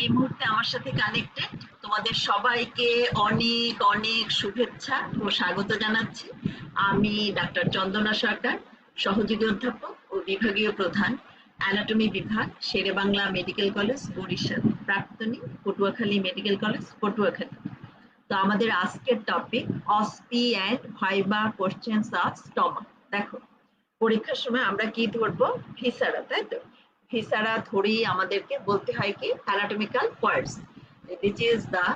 এই মুহূর্তে আমার সাথে কানেক্টেড তোমাদের সবাইকে অনেক অনেক শুভেচ্ছা ও স্বাগত জানাচ্ছি। আমি ডাক্তার চন্দনা সরকার, সহযোগী অধ্যাপক ও বিভাগীয় প্রধান, অ্যানাটমি বিভাগ, শেরেবাংলা মেডিকেল কলেজ বরিশাল, প্রাক্তনী, পটুয়াখালী মেডিকেল কলেজ পটুয়াখালী। তো আমাদের আজকের topic OSPE and viva questions of stomach. দেখো, পরীক্ষার সময় আমরা কি ধরবো? ভিসারা, তাই তো? ভিসারা ধরেই আমাদেরকে বলতে হয় কি anatomical words, this is the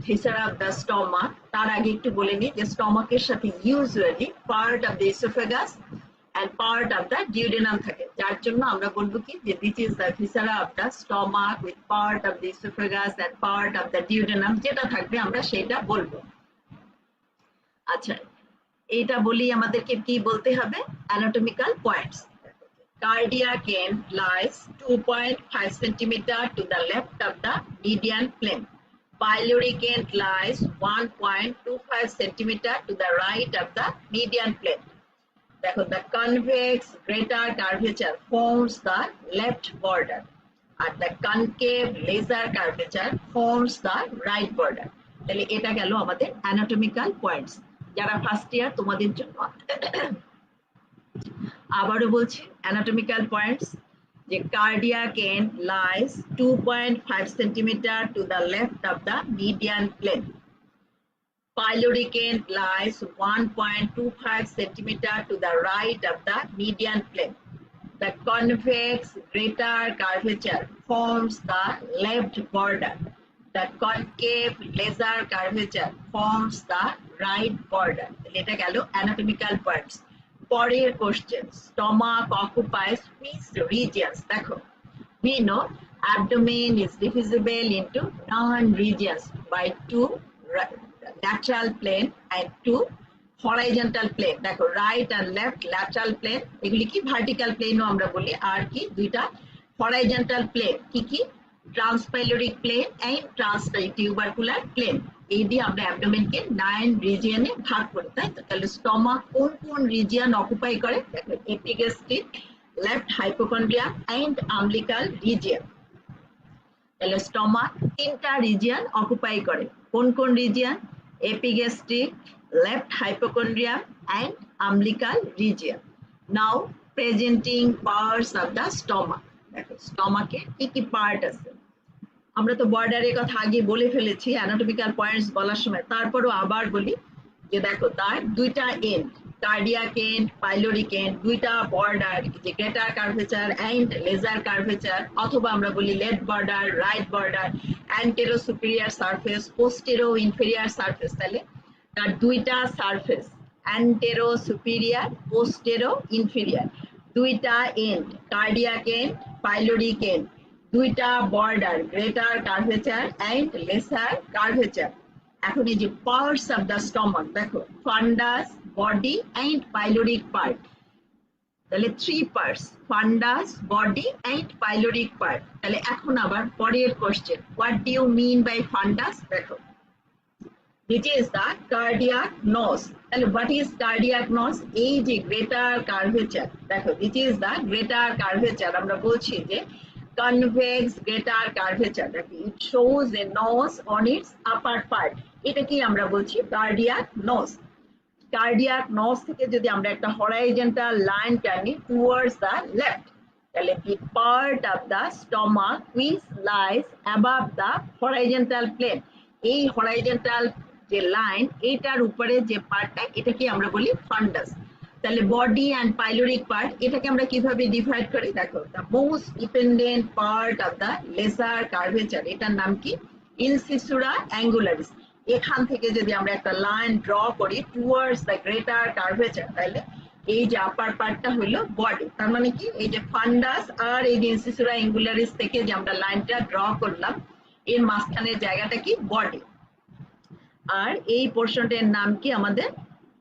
viscera of the stomach. তার আগে একটু বলে নিই যে স্টমাকের সাথে usually part of the oesophagus and part of the duodenum থাকে, যার জন্য আমরা বলবো কি যে this is the viscera of the stomach with part of the esophagus and part of the duodenum, যেটা থাকবে আমরা সেটা বলবো। আচ্ছা, এইটা বলি আমাদেরকে কি বলতে হবে? anatomical points. Cardiac end lies 2.5 cm to the left of the median plane. Pyloric end lies 1.25 cm to the right of the median plane. The convex greater curvature forms the left border and the concave lesser curvature forms the right border. তাহলে এটা গেল আমাদের anatomical points, যারা first year তোমাদের জন্য। আবারও বলছি anatomical points, যে cardiac end lies 2.5 cm to the left of the median plane. Pyloric end lies 1.25 cm to the right of the median plane. The convex greater curvature forms the left border. The concave lesser curvature forms the right border. এটা গেল anatomical points. পরের question, stomach occupies which regions? দেখো, we know abdomen is divisible into 9 regions by 2 lateral plane and 2 horizontal plane. দেখো, right and left lateral plane, এগুলি কি vertical প্লেনও আমরা বলি, আর কি দুইটা horizontal plane, কি কি? ট্রান্সপাইলোরিক প্লেন এন্ড ট্রান্সটিউবারকুলার প্লেন। এই দিয়ে আমরা অ্যাবডোমেনকে 9 রিজিয়নে ভাগ করি, তাই তো? তাহলে স্টমাক কোন কোন রিজিয়ন অকুপাই করে? দেখো, epigastric, left hypochondria and umbilical region. তাহলে স্টমাক 3টা রিজিয়ন অকুপাই করে। কোন কোন region? Epigastric, left hypochondrium and umbilical region. Now presenting parts of the stomach. দেখো, স্টমাকে কি কি পার্ট আছে? আমরা তো বর্ডারের কথা আগে বলে ফেলেছি অ্যানাটমিক্যাল পয়েন্টস বলার সময়, তারপরও আবার বলি যে দেখো, তার দুইটা end, cardiac end, pyloric end, দুইটা বর্ডার, যে greater curvature and lesser curvature, অথবা আমরা বলি left border, right border, antero superior surface, postero inferior surface. তাহলে তার দুইটা surface, antero superior, postero inferior, দুইটা end, cardiac end, pyloric end, দুইটা border, greater curvature and lesser curvature. এখন এই যে পার্টস অফ দ্য স্টমাক, দেখো, fundus, body and pyloric part. তাহলে 3 parts, fundus, body and pyloric part. তাহলে এখন আবার পরের question, what do you mean by fundus? দেখো, which is the cardiac nose. তাহলে what is cardiac nose? এই যে greater curvature, দেখো, which is the greater curvature, আমরা বলছি যে convex greater curvature, দেখো, it shows a nose on its upper part, এটা কি আমরা বলছি? cardiac nose. cardiac nose থেকে যদি আমরা একটা horizontal line টানি towards the left, তাহলে the part of the stomach which lies above the horizontal plane, এই horizontal যে লাইন, এটার উপরে যে পার্টটা, এটাকে আমরা বলি ফান্ডাস। তাহলে বডি অ্যান্ড পাইলোরিক পার্ট, এটাকে আমরা কিভাবে ডিভাইড করি? দেখো, the most dependent part of the lesser curvature, এটার নাম কি? ইনসিসুরা অ্যাঙ্গুলারিস। এখান থেকে যদি আমরা একটা লাইন ড্র করি টুয়ার্ডস দ্য গ্রেটার কার্ভেচার, তাহলে এই যে আপার পার্টটা হলো বডি। তার মানে কি, এই যে ফান্ডাস আর এই যে ইনসিসুরা অ্যাঙ্গুলারিস থেকে যে আমরা লাইনটা ড্র করলাম, এর মাঝখানের জায়গাটা কি? বডি। আর এই পোর্শনটার নাম কি? আমাদের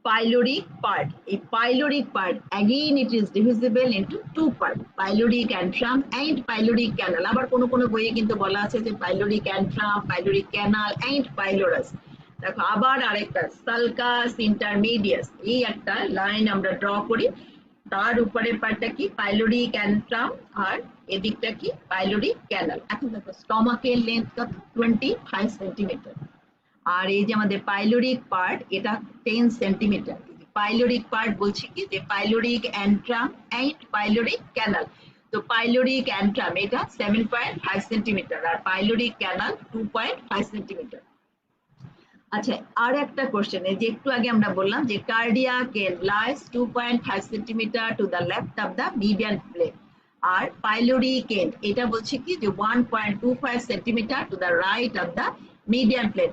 পাইলোরিক পার্ট। এই pyloric part again it is divisible into 2 part, pyloric antrum and pyloric canal. আবার কোন কোন বইয়ে কিন্তু বলা আছে যে pyloric antrum, pyloric canal and pylorus. দেখো, আবার আরেকটা সালকাস ইন্টারমিডিয়াস, এই একটা লাইন আমরা ড্র করি তার উপরের পার্টটা কি পাইলোরিক অ্যান্ট্রাম আর এদিকটা কি পাইলোরিক ক্যানাল। এখন দেখো স্টমাকের লেন্থ কত 25 সেন্টিমিটার আর এই যে আমাদের পাইলোরিক পার্ট এটা 10 সেন্টিমিটার। পাইলোরিক পার্ট বলছি কি যে pyloric antrum and pyloric canal. তো পাইলোরিক অ্যান্ট্রাম এটা 7.5 সেন্টিমিটার আর পাইলোরিক ক্যানাল 2.5 সেন্টিমিটার। আচ্ছা আর একটা কোশ্চেন এই যে একটু আগে আমরা বললাম যে cardiac end lies 2.5 centimetre to the left of the median plane আর পাইলোরিক এন্ড এটা বলছে কি যে 1.25 centimetre to the right of the median plane.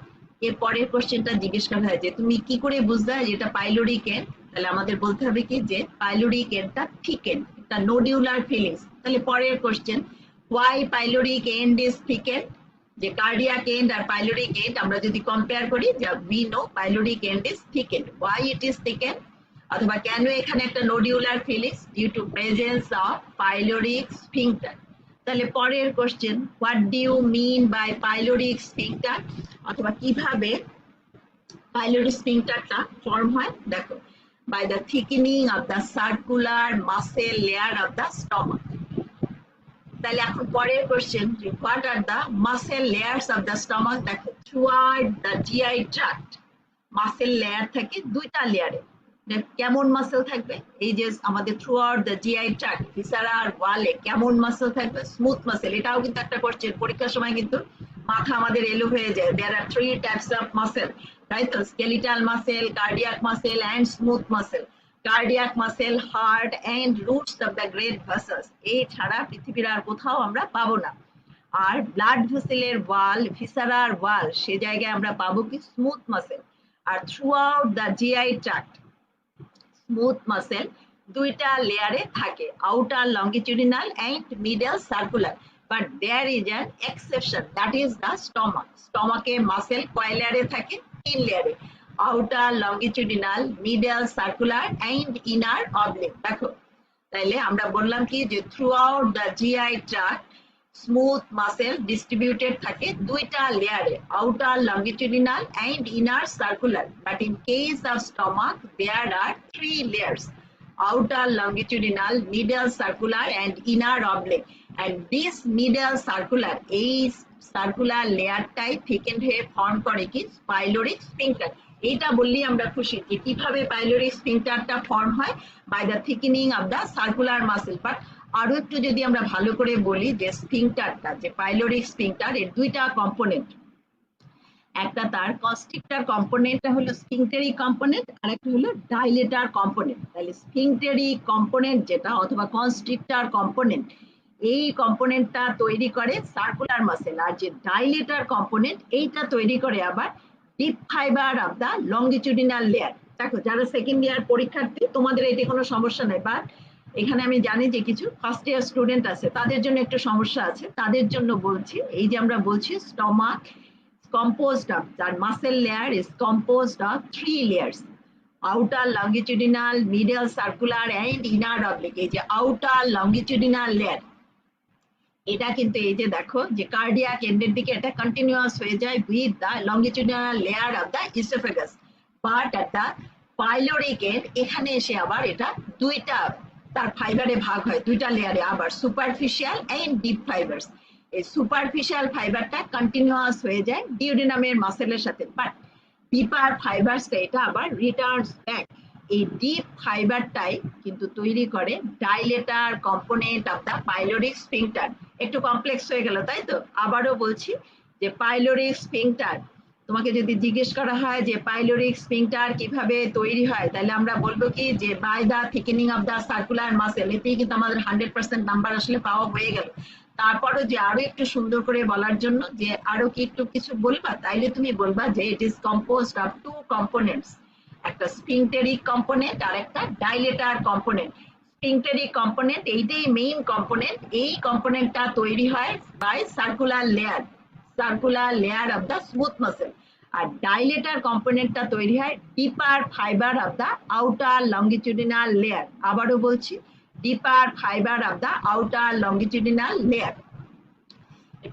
এর পরের কোশ্চেনটা জিজ্ঞেস করা হয় যে তুমি কি করে বুঝলে যে এটা পাইলোরিক এন্ড, তাহলে আমাদের বলতে হবে কি যে পাইলোরিক এন্ডটা থিকেন্ড, এটা নোডিউলার ফিলিংস। তাহলে পরের question why pyloric end is thickened, যে কার্ডিয়াক এন্ড আর পাইলোরিক এন্ড আমরা যদি কম্পেয়ার করি যে we know pyloric end is thickened, why it is thickened অথবা কেন এখানে একটা nodular feelings due to presence of pyloric sphincter। তাহলে পরের question what do you mean by pyloric sphincter অথবা কিভাবে pyloric sphincterটা ফর্ম হয়, দেখো by the thickening of the circular muscle layer of the stomach। তাহলে এখন পরের question what are the muscle layers of the stomach, দেখো throughout the GI tract muscle layer থাকে দুইটা লেয়ারে। কেমন মাসেল থাকবে, এই যে আমাদের throughout the GI tract ভিসারার ওয়ালে কেমন মাসেল থাকবে, স্মুথ মাসেল। এটাও কিন্তু একটা কোশ্চেন, পরীক্ষার সময় কিন্তু মাথা আমাদের এলো হয়ে যায়। there are 3 types of muscle, তাই তো skeletal muscle, cardiac muscle and smooth muscle। Cardiac muscle heart and roots of the great vessels এই ছাড়া পৃথিবীর আর কোথাও আমরা পাবো না। আর ব্লাড ভেসেলের ওয়াল ভিসারার ওয়াল সে জায়গায় আমরা পাবো কি স্মুথ মাসেল। আর throughout the GI tract smooth muscle দুইটা লেয়ারে থাকে, outer longitudinal and middle circular. But there is an exception, that is the stomach. স্টমাকে মাসেল কয় লেয়ারে থাকে, 3 লেয়ারে, outer longitudinal, middle circular and inner oblique. দেখো তাইলে আমরা বললাম কি যে throughout the GI tract smooth muscle distributed থাকে দুইটা লেয়ারে, outer longitudinal and inner circular. But in case of stomach there are 3 layers, outer longitudinal, middle circular and inner oblique, and this middle circular এই circular লেয়ারটাই thickened হয়ে form করে কি pyloric sphincter. এইটা বললেই আমরা খুশি যে কিভাবে পাইলোরিক স্ফিংক্টারটা ফর্ম হয় by the thickening of the circular muscle. But আরো একটু যদি আমরা ভালো করে বলি যে স্ফিংক্টারটা যে পাইলোরিক স্ফিংক্টার এর দুইটা কম্পোনেন্ট, একটা তার কনস্ট্রিক্টর কম্পোনেন্টটা হলো স্ফিংক্টেরিক কম্পোনেন্ট আর একটা হলো ডাইলেটর কম্পোনেন্ট। তাহলে স্ফিংক্টেরিক কম্পোনেন্ট যেটা অথবা কনস্ট্রিক্টর কম্পোনেন্ট এই কম্পোনেন্টটা তৈরি করে সার্কুলার মাসেল, আর যে ডাইলেটর কম্পোনেন্ট এইটা তৈরি করে আবার deep fibre of the longitudinal layer. দেখো যারা সেকেন্ড ইয়ার পরীক্ষার্থী তোমাদের এতে কোনো সমস্যা নেই, বাট এখানে আমি জানি যে কিছু ফার্স্ট ইয়ার স্টুডেন্ট আছে তাদের জন্য একটু সমস্যা আছে, তাদের জন্য বলছি এই যে আমরা বলছি stomach composed of, that muscle layer is composed of 3 layers, outer longitudinal, middle circular and inner oblique। এই যে outer longitudinal layer এটা কিন্তু এই যে দেখো যে কার্ডিয়াক এন্ডের দিকে এটা কন্টিনিউয়াস হয়ে যায় with the longitudinal layer of the esophagus, but at the pyloric end এখানে এসে আবার এটা দুইটা তার ফাইবারে ভাগ হয়, দুইটা লেয়ারে, আবার সুপারফিশিয়াল এন্ড ডিপ ফাইবারস। এই সুপারফিশিয়াল ফাইবারটা কন্টিনিউয়াস হয়ে যায় ডিউডেনামের মাসেলের সাথে, বাট ডিপার ফাইবারসটা এটা আবার রিটার্নস ব্যাক। এই ডিপ ফাইবারটাই কিন্তু তৈরি করে dilator component of the pyloric sphincter. একটু কমপ্লেক্স হয়ে গেল তাই তো, আবারও বলছি যে পাইলোরিক স্ফিংক্টার তোমাকে যদি জিজ্ঞেস করা হয় যে পাইলোরিক স্ফিংক্টার কিভাবে তৈরি হয়, তাহলে আমরা বলবো কি যে by the thickening of the circular muscle. এতেই কিন্তু আমাদের 100% নাম্বার আসলে পাওয়া হয়ে গেল। তারপরও যে আরো একটু সুন্দর করে বলার জন্য যে আরো কি একটু কিছু বলবা, তাইলে তুমি বলবা যে it is composed of 2 components, একটা স্ফিংক্টেরিক কম্পোনেন্ট আর একটা ডাইলেটর কম্পোনেন্ট। স্ফিংক্টেরিক কম্পোনেন্ট এইটাই মেইন কম্পোনেন্ট, এই কম্পোনেন্টটা তৈরি হয় by circular layer of the smooth muscle, আর ডাইলেটর কম্পোনেন্টটা তৈরি হয় deeper fibre of the outer longitudinal layer. আবারও বলছি deeper fibre of the outer longitudinal layer.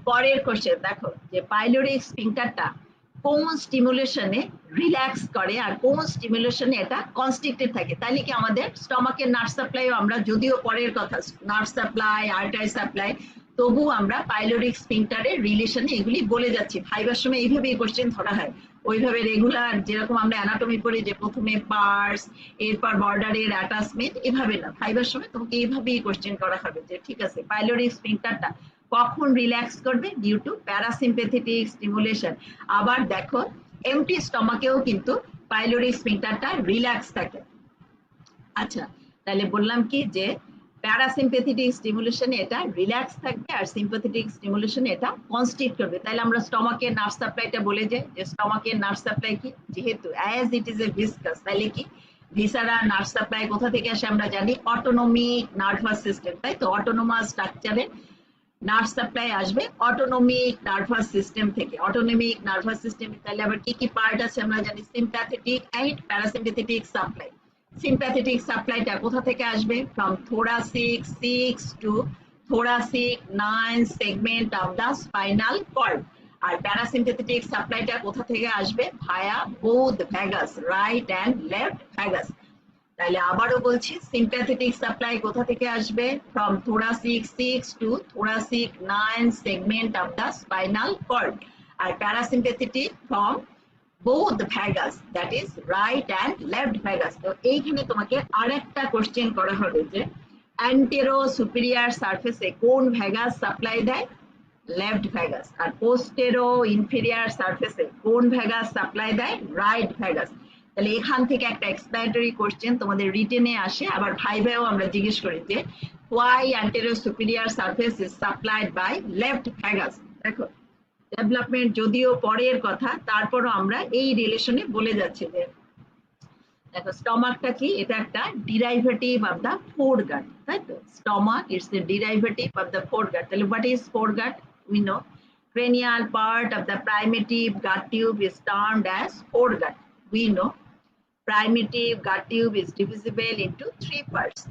পরের কোশ্চেন দেখো যে পাইলোরিক স্ফিংক্টারটা কোন স্টিমুলেশনে রিল্যাক্স করে আর কোন স্টিমুলেশনে এটা কনস্ট্রিক্টেড থাকে। তাহলে কি আমাদের স্টমাকের নার্ভ সাপ্লাই আমরা যদিও পরের কথা, নার্ভ সাপ্লাই আর্টারি সাপ্লাই, তবু আমরা পাইলোরিক স্ফিংটারের রিলেশনে এগুলি বলে যাচ্ছি। ভাইবার সময় এইভাবেই কোশ্চেন ধরা হয়, ওইভাবে রেগুলার যেরকম আমরা অ্যানাটমি পড়ি যে প্রথমে পার্স, এরপর বর্ডারের অ্যাটাচমেন্ট, এভাবে না, ভাইবার সময় তোমাকে এইভাবেই কোশ্চেন করা হবে যে ঠিক আছে পাইলোরিক স্ফিংটারটা কখন রিল্যাক্স করবে, ডিউ টু প্যারাসিম্প্যাথেটিক স্টিমুলেশন। আবার দেখো এমটি স্টমাকেও কিন্তু পাইলোরিক স্ফিংটারটা রিল্যাক্স থাকে। আচ্ছা, তাহলে বললাম কি যে প্যারাসিম্প্যাথেটিক স্টিমুলেশনে এটা রিল্যাক্স থাকবে আর সিম্প্যাথেটিক স্টিমুলেশনে এটা কনস্ট্রিক্ট করবে। তাহলে আমরা স্টমাকের নার্ভ সাপ্লাইটা বলে যাই যে স্টমাকের নার্ভ সাপ্লাই কি, যেহেতু as it is a viscous, তাহলে কি ভিসারা নার্ভ সাপ্লাই কোথা থেকে আসে আমরা জানি, অটোনমিক নার্ভাস সিস্টেম, তাই তো অটোনোমাস স্ট্রাকচারে নার্ভ সাপ্লাই আসবে অটোনমিক নার্ভাস সিস্টেম থেকে। অটোনমিক নার্ভাস সিস্টেম তাহলে আবার কি কি পার্ট আছে আমরা জানি, sympathetic and parasympathetic supply. Sympathetic সাপ্লাইটা কোথা থেকে আসবে, from thoracic 6 to thoracic 9 segment of the spinal cord। আর প্যারাসিম্প্যাথেটিক সাপ্লাইটা কোথা থেকে আসবে, via both vagus, right and left vagus. তাহলে আবারও বলছি সিম্প্যাথেটিক সাপ্লাই কোথা থেকে আসবে, from thoracic 6 to thoracic 9 segment of the spinal cord। আর parasympathetic from both vagus, that is right and left vagus। তো এইখানে তোমাকে আরেকটা কোশ্চেন করা হবে যে অ্যান্টেরো সুপিরিয়র সারফেসে কোন ভ্যাগাস সাপ্লাই দেয়, লেফট ভ্যাগাস। আর পোস্টেরো ইনফেরিয়র সারফেসে কোন ভ্যাগাস সাপ্লাই দেয়, রাইট ভ্যাগাস। তাহলে এখান থেকে একটা এক্সপ্লেনেটরি কোশ্চেন তোমাদের রিটেনে আসে, আবার ভাইভাও আমরা জিজ্ঞেস করি যে why anterior superior surface is supplied by left vagus। দেখো ডেভেলপমেন্ট যদিও পরের কথা, তারপরও আমরা এই রিলেশনে বলে যাচ্ছি যে দেখো স্টমাকটা কি, এটা একটা ডিরাইভেটিভ অফ দা ফোরগাট, তাই তো stomach it's the derivative of the foregut. তাহলে what is foregut, we know cranial part of the primitive gut tube is termed as foregut। We know primitive gut tube is divisible into three parts,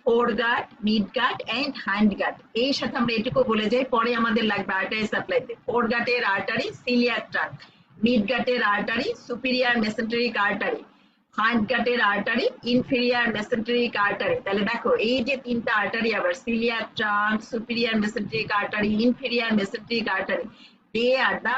foregut, midgut and hindgut। এই সাথে আমরা এটুকু বলে যাই, পরে আমাদের লাগবে আর্টারি সাপ্লাইতে। ফোরগাটের আর্টারি সিলিয়াক ট্রাঙ্ক, মিডগাটের আর্টারি সুপিরিয়র মেসেন্টেরিক আর্টারি, হাইন্ডগাটের আর্টারি ইনফেরিয়র মেসেন্টেরিক আর্টারি। তাহলে দেখো এই যে তিনটা আর্টারি আবার coeliac trunk, superior mesenteric artery, inferior mesenteric artery, they are the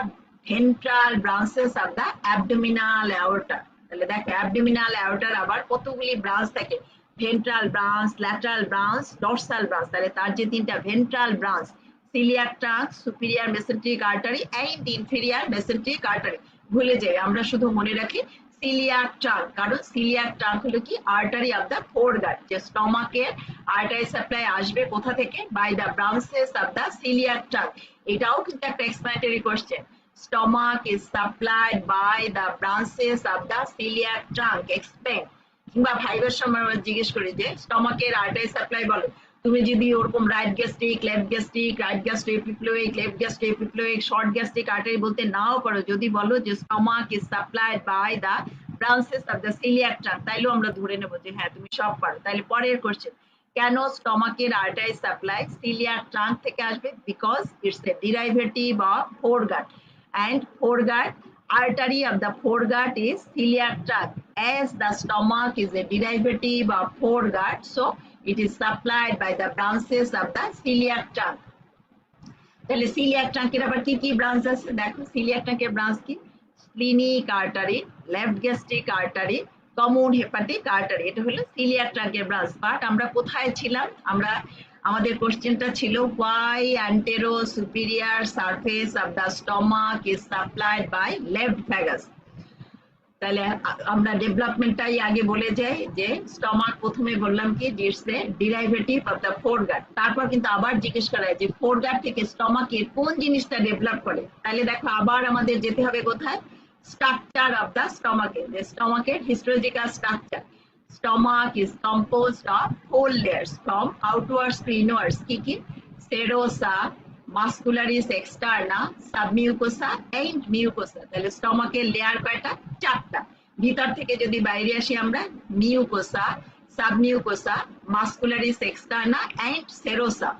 ventral branches of the abdominal aorta. তাহলে দেখো অ্যাবডোমিনাল অ্যাওর্টার আবার কতগুলি ব্রাঞ্চ থাকে, ventral branch, lateral branch, dorsal branch. তাহলে তার যে তিনটা ventral branch, coeliac trunk, superior mesenteric artery and inferior mesenteric artery. ভুলে যাই, আমরা শুধু মনে রাখি সিলিয়াক ট্রাঙ্ক, কারণ সিলিয়াক ট্রাঙ্ক হলো কি আর্টারি অফ দ্য ফোরগাট, যে স্টমাকের আর্টারি সাপ্লাই আসবে কোথা থেকে, by the branches of the coeliac trunk. এটাও কিন্তু একটা explanatory question, stomach is supplied by the branches of the celiac trunk, explain। কিংবা ভাইবার সময় আমরা জিজ্ঞেস করি যে স্টমাকের আর্টারি সাপ্লাই বলো, তুমি যদি ওরকম right gastric, left gastric, right gastroepiploic, left gastroepiploic, short gastric artery বলতে নাও পারো, যদি বলো যে stomach is supplied by the branches of the coeliac trunk, তাইলেও আমরা ধরে নেবো যে হ্যাঁ তুমি সব পারো। তাহলে পরের কোশ্চেন, কেন স্টমাকের আর্টারি সাপ্লাই সিলিয়াক ট্রাঙ্ক থেকে আসবে, because it's a derivative of ফোরগাট, and foregut artery of the foregut is celiac trunk। As the stomach is a derivative of foregut, so it is supplied by the branches of the celiac trunk। তাহলে coeliac ট্রাঙ্কের আবার কি কি branch আছে, দেখো coeliac ট্রাঙ্কের branch কি, splenic artery, left gastric artery, common hepatic artery, এটা হলো coeliac ট্রাঙ্কের branch. But আমরা কোথায় ছিলাম, আমরা আমাদের কোশ্চেনটা ছিল why anterior superior surface of the stomach is supplied by left vagus। তাহলে আমরা ডেভেলপমেন্টটাই আগে বলে যাই যে স্টমাক প্রথমে বললাম কি it's a derivative of the ফোরগাট, তারপর কিন্তু আবার জিজ্ঞেস করা হয় যে ফোরগাট থেকে স্টমাকের কোন জিনিসটা ডেভেলপ করে। তাহলে দেখো আবার আমাদের যেতে হবে কোথায়, স্ট্রাকচার অফ দ্য স্টমাকে, যে স্টমাকের histological structure. Stomach is composed of 4 layers from outwards to inwards, কি কি, serosa, muscularis externa, submucosa and mucosa। তাহলে স্টমাকের লেয়ার কয়টা, চারটা। ভিতর থেকে যদি বাইরে আসি আমরা, mucosa, submucosa, muscularis externa and serosa.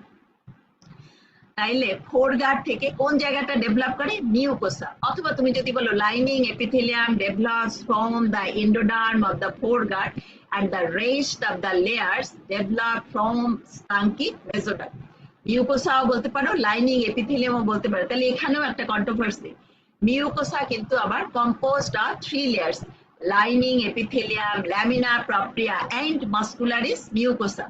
তাইলে ফোরগার্ড থেকে কোন জায়গাটা ডেভেলপ করে? মিউকোসা। অথবা তুমি যদি বলো lining epithelium develops from the endoderm of the foregut and the rest of the layers develop from skunky mesoderm. মিউকোসাও বলতে পারো, লাইনিং এপিথেলিয়ামও বলতে পারো। তাহলে এখানেও একটা কন্ট্রোভার্সি। মিউকোসা কিন্তু আবার composed of 3 layers, lining epithelium, lamina propria and muscularis mucosa.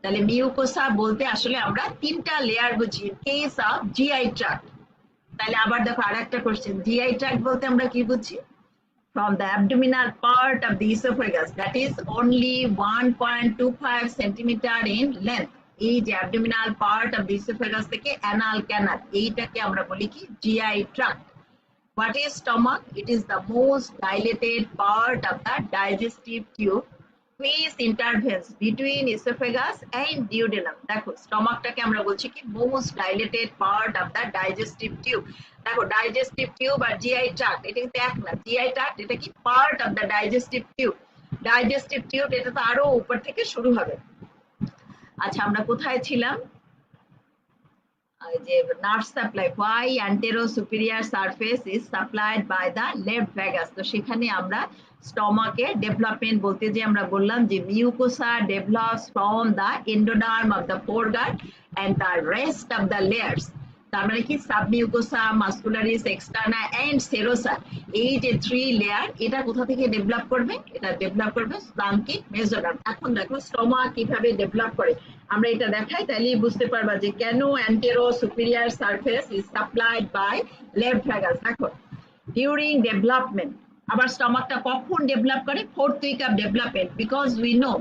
তাহলে মিউকোসা বলতে আসলে আমরা 3টা লেয়ার বুঝি কেস অফ জিআই ট্র্যাক্ট। তাহলে আবার দেখো আরেকটা কোশ্চেন, জিআই ট্র্যাক্ট বলতে আমরা কি বুঝি? From the abdominal part of the esophagus that is only 1.25 centimeter in length, এই যে abdominal part of the esophagus থেকে anal canal, এইটাকে আমরা বলি কি? GI tract. What is stomach? It is the most dilated part of the digestive tube which intervenes between esophagus and duodenum. দেখো স্টমাকটাকে আমরা বলছি কি? most dilated part of the digestive tube. দেখো ডাইজেস্টিভ টিউব আর GI tract এটা কিন্তু এক না। GI tract এটা কি? Part of the digestive tube. Digestive tube এটা তো আরো উপর থেকে শুরু হবে। আচ্ছা আমরা কোথায় ছিলাম? যে nerve supply, why anterior superior surface is supplied by the left vagus, তো সেখানে আমরা স্টমাকের ডেভেলপমেন্ট বলতে যে আমরা বললাম যে mucosa develops from the endoderm of the foregut and the rest of the layers. তার মানে কি? Submucosa, muscularis externa and serosa, এই যে 3 লেয়ার, এটা কোথা থেকে ডেভেলপ করবে? এটা ডেভেলপ করবে স্কাঙ্কি মেসোডার্ম। এখন দেখো স্টমাক কিভাবে ডেভেলপ করে আমরা এটা দেখাই, তাহলেই বুঝতে পারবা যে কেন antero superior surface is supplied by left vagus. দেখো ডিউরিং ডেভেলপমেন্ট, আবার স্টমাকটা কখন ডেভেলপ করে? 4th week of development, because we know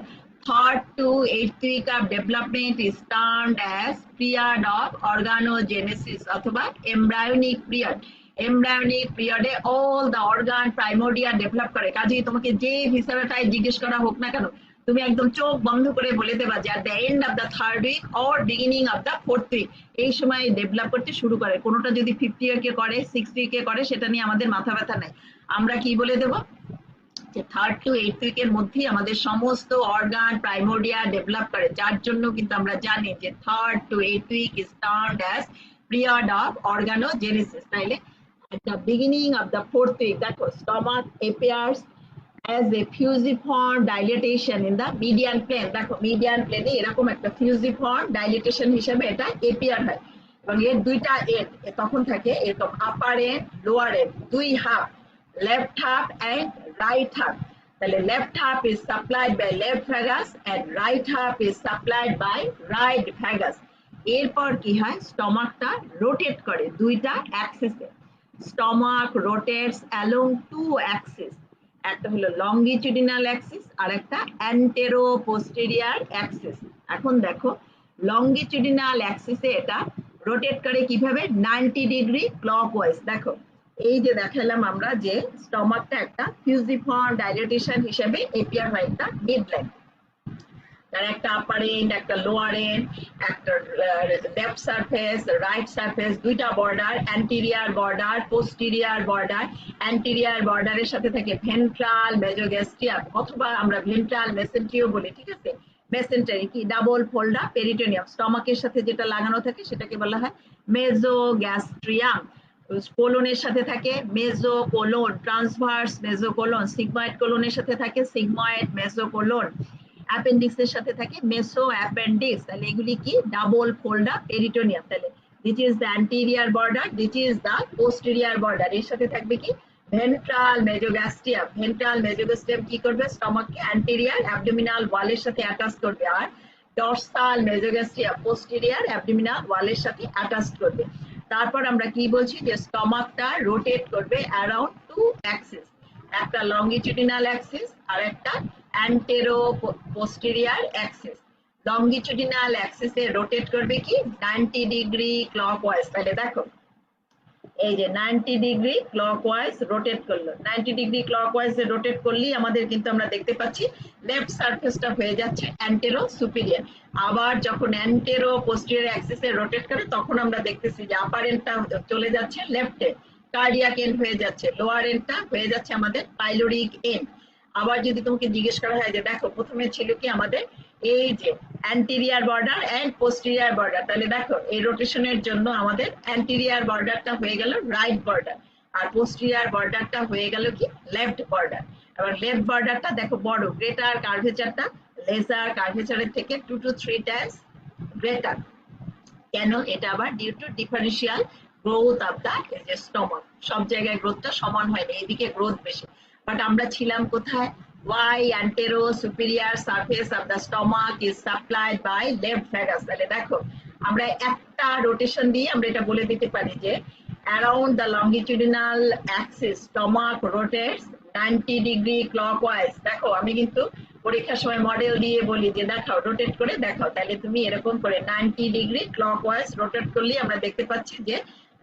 3rd to 8th week of development is termed as period of organogenesis অথবা embryonic period. Embryonic period A all the organ primordia develop করে। কাজেই তোমাকে যে হিসাবেটাই জিজ্ঞেস করা হোক না কেন, তুমি একদম চোখ বন্ধ করে বলে দেবা যে at the end of the 3rd week or beginning of the 4th week এই সময় ডেভেলপ করতে শুরু করে। কোনোটা যদি 5th week-এ করে, 6th week-এ করে, সেটা নিয়ে আমাদের মাথা ব্যথা নাই। আমরা কি বলে দেবো যে 3rd to 8th week-এর মধ্যেই আমাদের সমস্ত অর্গান প্রাইমোর্ডিয়া ডেভেলপ করে, যার জন্য কিন্তু আমরা জানি যে 3rd to 8th week is termed as period of organogenesis. তাইলে at the beginning of the 4th week দেখো stomach appears as a fusiform dilatation in the median plane. দেখো মিডিয়ান প্লেনে এরকম একটা fusiform dilatation হিসেবে এটা appear হয়, এবং এর দুইটা এন্ড তখন থাকে এরকম আপার এন্ড লোয়ার এন্ড, দুই half, left half and right half. তাহলে left half is supplied by left vagus and right half is supplied by right vagus. এরপর কি হয়? স্টমাকটা রোটেট করে দুইটা অ্যাক্সিসে। স্টমাক রোটেটস along 2 axes, একটা হলো লংগিটিউডিনাল অ্যাক্সিস আর একটা অ্যান্টেরো পোস্টেরিয়র অ্যাক্সিস। এখন দেখো লংগিটিউডিনাল অ্যাক্সিসে এটা রোটেট করে কিভাবে? 90 ডিগ্রি ক্লকওয়াইজ। দেখো এই যে দেখালাম আমরা যে স্টমাকটা একটা ফিউজিফর্ম ডাইলেটেশন হিসেবে এপিয়ার হয় একটা মিডলাইন, তার একটা আপার এন্ড, একটা লোয়ার এন্ড, একটা লেফট সারফেস, রাইট সারফেস, দুইটা border, anterior border, posterior border. Anterior বর্ডারের সাথে থাকে ভেন্ট্রাল মেজোগ্যাস্ট্রিয়াম অথবা আমরা ভেন্ট্রাল মেসেন্ট্রিও বলি, ঠিক আছে? মেসেন্টারি কি? ডাবল ফোল্ডা পেরিটোনিয়াম, স্টমাকের সাথে যেটা লাগানো থাকে সেটাকে বলা হয় মেজোগ্যাস্ট্রিয়াম। কোলনের সাথে থাকে মেজোকোলন, ট্রান্সভার্স মেজোকোলন। সিগময়েড কোলনের সাথে থাকে সিগময়েড মেজোকোলন। অ্যাপেন্ডিক্সের সাথে থাকে মেসো অ্যাপেন্ডিক্স। তাহলে এগুলি কি? Double fold of peritoneum. তাহলে this is the anterior border, this is the posterior border. এর সাথে থাকবে কি? ভেন্ট্রাল মেজোগ্যাস্ট্রিয়াম। ভেন্ট্রাল মেজোগ্যাস্ট্রিয়াম কি করবে? স্টমাককে অ্যান্টেরিয়র অ্যাবডোমিনাল ওয়ালের সাথে অ্যাটাচ করবে, আর ডরসাল মেজোগ্যাস্ট্রিয়াম পোস্টেরিয়র অ্যাবডোমিনাল ওয়ালের সাথে অ্যাটাচ করবে। তারপর আমরা কি বলছি? যে স্টমাকটা রোটেট করবে অ্যারাউন্ড 2 অ্যাক্সিস, একটা লংগিটিউডিনাল অ্যাক্সিস আর একটা অ্যান্টেরো পোস্টেরিয়র অ্যাক্সিস। লংগিটিউডিনাল অ্যাক্সিসে রোটেট করবে কি? 90 ডিগ্রি ক্লকওয়াইজ। তাহলে দেখো এই যে 90 ডিগ্রি ক্লকওয়াইজ রোটেট করলো, 90 ডিগ্রি ক্লকওয়াইজ রোটেট করলেই আমাদের কিন্তু আমরা দেখতে পাচ্ছি লেফট সারফেসটা হয়ে যাচ্ছে অ্যান্টেরো সুপিরিয়র। আবার যখন অ্যান্টেরো পোস্টেরিয়র অ্যাক্সিসে রোটেট করে তখন আমরা দেখতেছি যে আপার এন্ডটা চলে যাচ্ছে লেফটে, কার্ডিয়াক এন্ড হয়ে যাচ্ছে, লোয়ার এন্ডটা হয়ে যাচ্ছে আমাদের পাইলোরিক এন্ড। আবার যদি তোমাকে জিজ্ঞেস করা হয় যে দেখো প্রথমে ছিল কি আমাদের এই যে anterior border and posterior border, তাহলে দেখো এই রোটেশনের জন্য আমাদের অ্যান্টেরিয়ার বর্ডারটা হয়ে গেল রাইট বর্ডার আর পোস্টেরিয়ার বর্ডারটা হয়ে গেল কি লেফট বর্ডার। এবার লেফট বর্ডারটা দেখো বড়, গ্রেটার কার্ভেচারটা লেজার কার্ভেচারের থেকে 2 to 3 টাইমস গ্রেটার। কেন? এটা আবার due to differential growth of the stomach. সব জায়গায় গ্রোথটা সমান হয় না, এদিকে গ্রোথ বেশি। বাট আমরা ছিলাম কোথায়? Why anterior-superior surface of the stomach is supplied by left vagus। তাহলে দেখো আমরা একটা রোটেশন দিয়ে আমরা এটা বলে দিতে পারি যে around the longitudinal axis stomach rotates 90 degree clockwise। দেখো আমি কিন্তু পরীক্ষার সময় মডেল দিয়ে বলি যে দেখাও, রোটেট করে দেখাও, তাহলে তুমি এরকম করে 90 ডিগ্রি ক্লকওয়াইজ রোটেট করলে আমরা দেখতে পাচ্ছি যে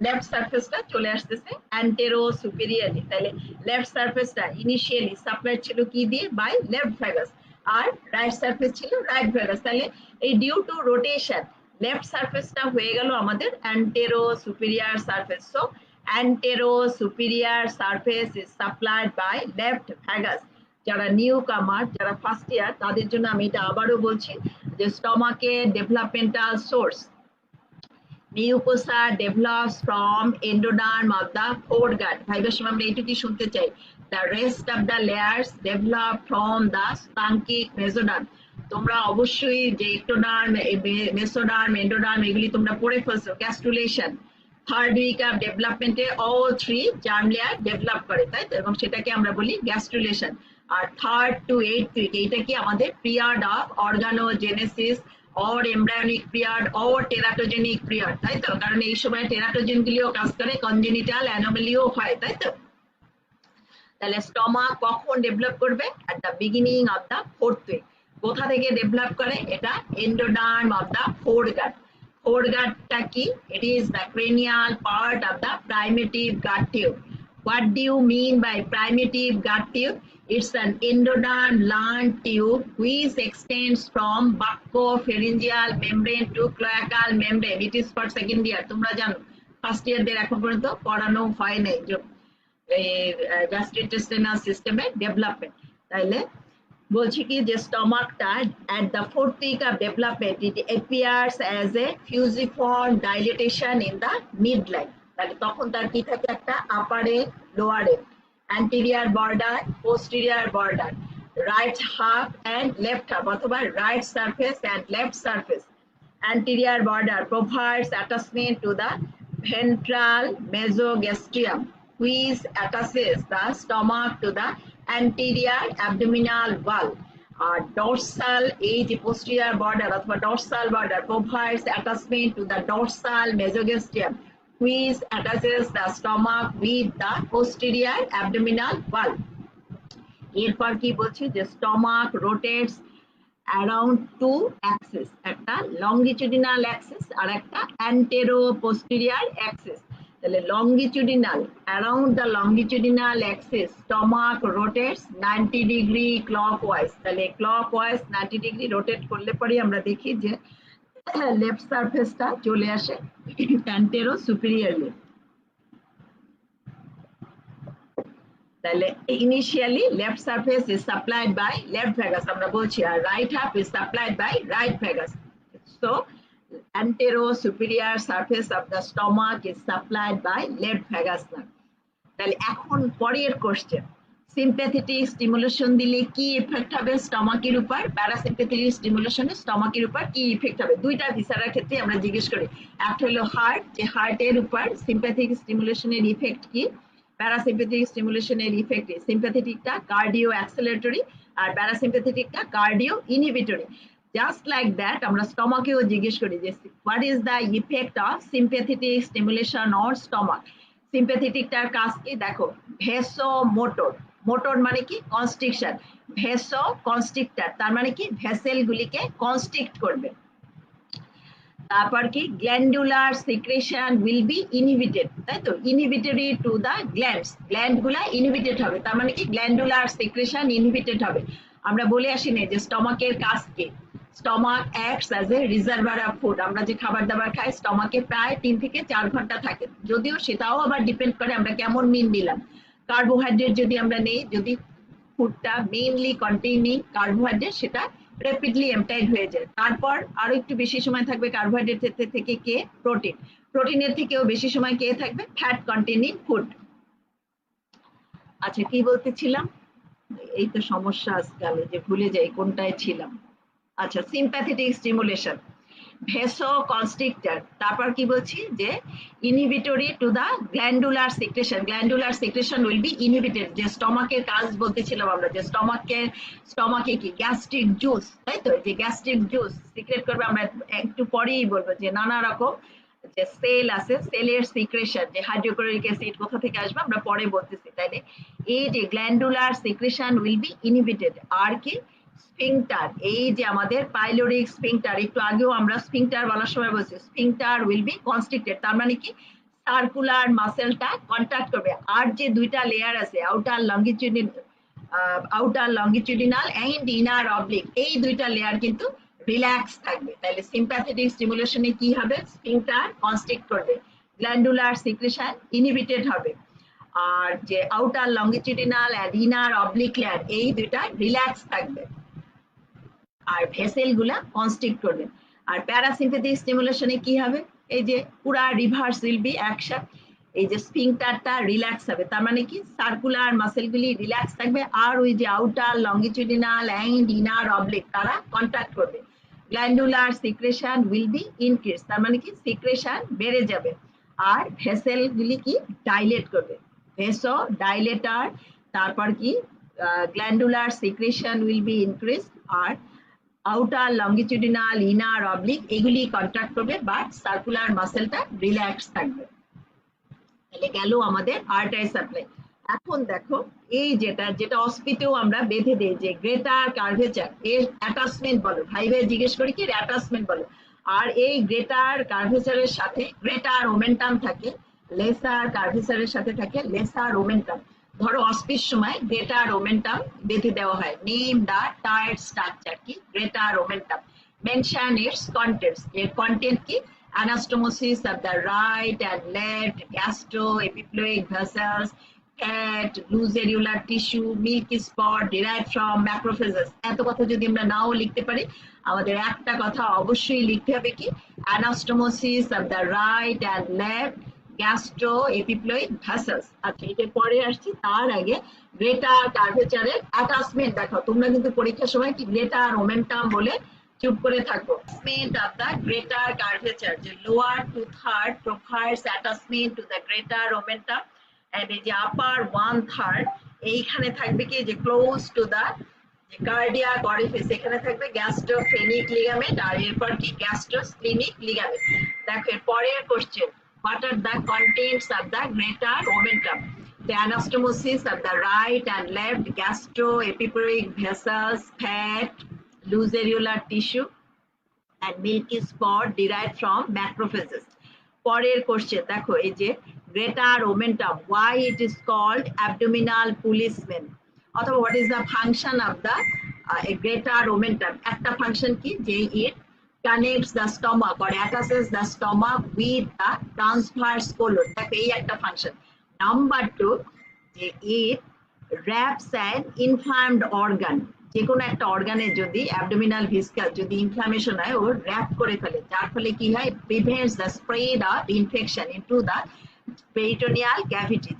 লেফট সারফেসটা চলে আসতেছে অ্যান্টেরো সুপিরিয়রলি। তাহলে লেফট সারফেসটা ইনিশিয়ালি সাপ্লাই ছিল কি দিয়ে? বাই লেফট ভ্যাগাস, আর রাইট সারফেস ছিল রাইট ভ্যাগাস। তাহলে এই ডিউ টু রোটেশন লেফট সারফেসটা হয়ে গেল আমাদের antero superior surface. So antero superior surface is supplied by left vagus. যারা নিউ কামার, যারা ফার্স্ট ইয়ার, তাদের জন্য আমি এটা আবারও বলছি যে স্টমাকের developmental source mucosa develops from endoderm of the foregut. ভাইবার সময় আমরা এইটুকুই শুনতে চাই। The rest of the layers develop from the splanchnic mesoderm. তোমরা অবশ্যই যে একটোডার্ম, মেসোডার্ম, এন্ডোডার্ম এগুলি তোমরা পড়ে ফেলছো। গ্যাস্ট্রুলেশন থার্ড উইক অফ ডেভেলপমেন্টে all three germ layer develop করে, তাই তো? এবং সেটাকে আমরা বলি গ্যাস্ট্রুলেশন। আর থার্ড টু এইট উইক এইটা কি আমাদের period of organogenesis or embryonic period or teratogenic period, তাই তো? কারণ এই সময় টেরাটোজেন গুলিও কাজ করে, কনজেনিটাল অ্যানোমালিও হয়, তাই তো? তাহলে স্টমাক কখন ডেভেলপ করবে? at the beginning of the fourth week। কোথা থেকে ডেভেলপ করে? এটা এন্ডোডার্ম অফ দ্য ফোরগাট। ফোরগাটটা কি? it is the cranial part of the primitive gut tube। What do you mean by primitive gut tube? It's an endoderm lung tube which extends from buccopharyngeal membrane to cloacal membrane। It is for second year। তোমরা জানো, first ইয়ারদের এখন পর্যন্ত পড়ানো হয় নাই যে gastrointestinal সিস্টেমের development. তাইলে বলছি কি যে স্টমাকটা at the fourth week of development it appears as a fusiform dilatation in the midline। তাহলে তখন তার কি থাকে? একটা আপারে লোয়ারে anterior border, posterior border, right half and left half, অথবা right surface and left surface। Anterior border provides attachment to the ventral mesogastrium which attaches the stomach to the anterior abdominal wall। R dorsal এই যে posterior border অথবা dorsal border provides attachment to the dorsal mesogastrium which attaches the stomach with the posterior abdominal wall। এরপর কি বলছি যে stomach rotates around two axis, একটা longitudinal axis আর একটা অ্যান্টেরো পোস্টেরিয়র অ্যাক্সিস। তাহলে longitudinal, around the longitudinal axis stomach rotates 90 degree clockwise. তাহলে clockwise 90 degree rotate করলে পরে আমরা দেখি যে লেফট সারফেসটা চলে আসে অ্যান্টেরো সুপিরিয়রলি। তাহলে initially left surface is supplied by left vagus আমরা বলছি, আর right half is supplied by right vagus. So anterior superior surface of the stomach is supplied by left vagus nerve। তাহলে এখন পরের question, sympathetic stimulation দিলে কি effect হবে স্টমাকের উপর? প্যারাসিম্প্যাথেটিক স্টিমুলেশনে স্টমাকের উপর কি ইফেক্ট হবে? দুইটা ভিসারার ক্ষেত্রে আমরা জিজ্ঞেস করি। একটা হলো হার্ট, যে হার্টের উপর সিম্প্যাথেটিক স্টিমুলেশনের ইফেক্ট কি? প্যারাসিম্প্যাথেটিক স্টিমুলেশনের ইফেক্ট, সিম্প্যাথেটিকটা কার্ডিও অ্যাক্সেলারেটরি আর প্যারাসিম্প্যাথেটিকটা cardio inhibitory. Just like that আমরা স্টমাকেও জিজ্ঞেস করি যে what is the effect of sympathetic stimulation on stomach. সিম্প্যাথেটিকটার কাজ কি? দেখো, ভেসো মোটর, মোটর মানে কি? কনস্ট্রিকশন। ভেসো কনস্ট্রিক্টর তার মানে কি? ভেসেল গুলিকে কনস্ট্রিক্ট করবে। তারপর কি? Glandular secretion will be inhibited, তাই তো? Inhibitory to the glands, gland গুলা ইনহিবিটেড হবে, তার মানে কি? গ্ল্যান্ডুলার সিক্রেশন ইনহিবিটেড হবে। আমরা বলে আসি না যে স্টমাকের কাজ কি? Stomach acts as a reservoir of food. আমরা যে খাবার দাবার খাই স্টমাকে প্রায় 3 থেকে 4 ঘন্টা থাকে, যদিও সেটাও আবার ডিপেন্ড করে আমরা কেমন মিন নিলাম। কার্বোহাইড্রেট যদি আমরা নেই, যদি ফুডটা মেইনলি কন্টেইনিং কার্বোহাইড্রেট সেটা র্যাপিডলি এমটাইড হয়ে যায়। তারপর আরো একটু বেশি সময় থাকবে কার্বোহাইড্রেট থেকে কে প্রোটিন, প্রোটিনের থেকেও বেশি সময় কে থাকবে ফ্যাট কন্টেইনিং ফুড। আচ্ছা কি বলতেছিলাম, এই তো সমস্যা আজকাল যে ভুলে যাই কোনটায় ছিলাম। আচ্ছা সিম্প্যাথেটিক স্টিমুলেশন, ভেসো কনস্ট্রিক্টর, তারপর কি বলছি যে inhibitory to the glandular secretion, glandular secretion will be inhibited. যে স্টমাকের কাজ বলতেছিলাম আমরা যে স্টমাকে কি গ্যাস্ট্রিক জুস, তাই তো, যে গ্যাস্ট্রিক জুস সিক্রেট করবে, আমরা একটু পরেই বলবো যে নানা রকম যে সেল আছে, সেলের সিক্রেশন, যে হাইড্রোক্লোরিক অ্যাসিড কোথা থেকে আসবে আমরা পরে বলতেছি। তাইলে এই যে glandular secretion will be inhibited. আর কি স্ফিংটার, এই যে আমাদের পাইলোরিক স্ফিংটার, একটু আগেও আমরা স্ফিংটার বলার সময় বলছি স্ফিংটার উইল বি কনস্ট্রিক্টেড, তার মানে কি সার্কুলার মাসেলটা কন্ট্যাক্ট করবে। আর যে দুইটা লেয়ার আছে outer longitudinal and inner oblique, এই দুইটা লেয়ার কিন্তু রিল্যাক্স থাকবে। তাহলে সিম্প্যাথেটিক স্টিমুলেশনে কি হবে, স্ফিংটার কনস্ট্রিক্ট করবে, গ্ল্যান্ডুলার সিক্রেশন ইনহিবিটেড হবে, আর যে outer longitudinal and inner oblique layer এই দুইটা রিল্যাক্স থাকবে, আর ভেসেল গুলা কনস্ট্রিক্ট করবে। আর প্যারাসিম্প্যাথিক স্টিমুলেশনে কি হবে, এই যে পুরা রিভার্স উইল বি অ্যাকশন, এই যে স্ফিংটারটা রিল্যাক্স হবে, তার মানে কি সার্কুলার মাসেলগুলি রিল্যাক্স থাকবে, আর ওই যে outer longitudinal and inner oblique তারা কন্ট্যাক্ট করবে। Glandular secretion will be increase, তার মানে কি সিক্রেশন বেড়ে যাবে, আর ভেসেলগুলি কি ডাইলেট করবে, ভেসো ডাইলেটার, তারপর কি glandular secretion will be increase, আর আউটার লঙ্গিটিউডিনাল ইনার অবলিক এগুলি কন্ট্রাক্ট করবে, বাট সার্কুলার মাসেলটা রিল্যাক্স থাকবে। তাহলে গেল আমাদের আর্টারি সাপ্লাই। এখন দেখো এই যেটা অস্পিতেও আমরা বেঁধে দেই যে গ্রেটার কার্ভেচার, এর অ্যাটাচমেন্ট বলো, ভাই ভাই জিজ্ঞেস করি কি অ্যাটাচমেন্ট বলো। আর এই গ্রেটার কার্ভেচারের সাথে গ্রেটার ওমেন্টাম থাকে, লেসার কার্ভেচারের সাথে থাকে লেসার ওমেন্টাম। ধরো অস্পির সময় গ্রেটার ওমেন্টাম বেঁধে দেওয়া হয়, নেম দা টায়ার্ড স্ট্রাকচার কি greater omentum, mention it's contents, এর কন্টেন্ট কি anastomosis of the right and left gastroepiploic vessels, fat, loose areolar tissue, milky spot derived from macrophages। এত কথা যদি আমরা নাও লিখতে পারি, আমাদের একটা কথা অবশ্যই লিখতে হবে কি anastomosis of the right and left gastroepiploic vessels। আচ্ছা এটা পরে আসছি, তার আগে গ্রেটার কার্ভেচারের অ্যাটাচমেন্ট দেখো, তোমরা কিন্তু পরীক্ষার সময় কি গ্রেটার ওমেন্টাম বলে চুপ করে থাকবো। Attachment of the greater curvature, যে lower two third provides attachment to the greater omentum, and এই যে upper one third এইখানে থাকবে কি যে close to the যে cardiac orifice, এখানে থাকবে গ্যাস্ট্রোফেনিক লিগামেন্ট, আর এরপর কি গ্যাস্ট্রোস্প্লিনিক লিগামেন্ট। দেখো এর পরের question, what are the contents of the greater omentum? The anastomosis of the right and left gastroepiploic vessels, fat, loose areolar tissue and milky spot derived from macrophages। পরের question দেখো এই যে greater omentum, why it is called abdominal policeman, অথবা what is the function of the greater omentum? একটা function কি যে it connects the stomach or attaches the stomach with the transverse colon, দেখো এই একটা ফাংশন। নাম্বার 2 যে it wraps an inflamed organ, যে কোনো একটা অর্গানে যদি অ্যাবডোমিনাল ভিসকাস যদি ইনফ্লামেশন হয় ও র‍্যাপ করে ফেলে, যার ফলে কি হয় prevents the spread of infection into the peritoneal cavity,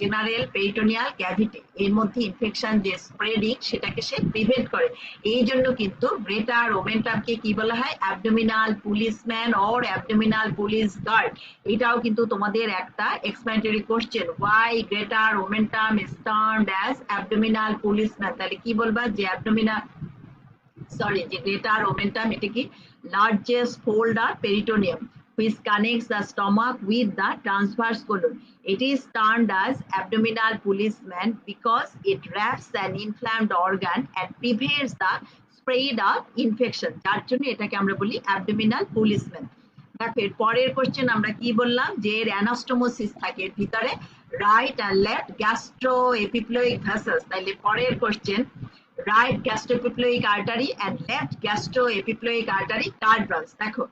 general peritoneal cavity, এর মধ্যে ইনফেকশন যে স্প্রেডিং সেটাকে সে প্রিভেন্ট করে। এই জন্য কিন্তু গ্রেটার ওমেন্টামকে কি বলা হয় abdominal policeman or abdominal police guard. এটাও কিন্তু তোমাদের একটা explanatory question, why greater omentum is termed as abdominal policeman. তাহলে কি বলবা যে যে গ্রেটার ওমেন্টাম এটা কি largest fold of peritoneum which connects the stomach with the transverse colon. It is termed as abdominal policeman because it wraps an inflamed organ and prevents the spread of infection, যার জন্য এটাকে আমরা বলি abdominal policeman। দেখো এর পরের question আমরা কি বললাম যে এর অ্যানাস্টোমোসিস থাকে এর ভিতরে রাইট আর লেফট গ্যাস্ট্রোএপিপ্লোইক ভেসেলস। তাহলে পরের question, right gastroepiploic artery and left gastroepiploic artery car branch? দেখো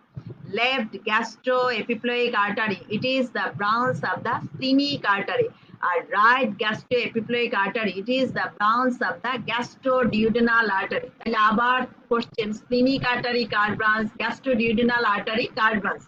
left gastroepiploic artery, it is the branch of the splenic artery, আর right gastroepiploic artery, it is the branch of the gastroduodenal artery. তাহলে আবার question, splenic artery কার branch, gastroduodenal artery কার branch?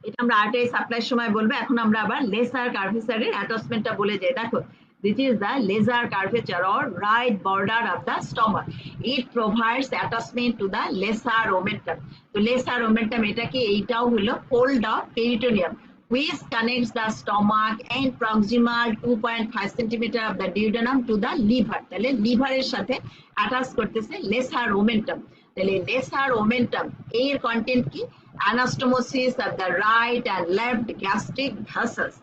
এটা আমরা artery সাপ্লাইয়ের সময় বলবো। এখন আমরা আবার লেসার কার্ভেচারের অ্যাটাচমেন্টটা বলে যাই। দেখো, this is the lesser curvature or right border of the stomach. It provides attachment to the lesser omentum. তো lesser omentum এটা কি? এইটাও হলো fold of peritoneum which connects the stomach and proximal 2.5 cm of the duodenum to the liver. তাহলে লিভারের সাথে attach করতেছে lesser omentum। তাহলে lesser omentum এর কন্টেন্ট কি? anastomosis of the right and left gastric vessels।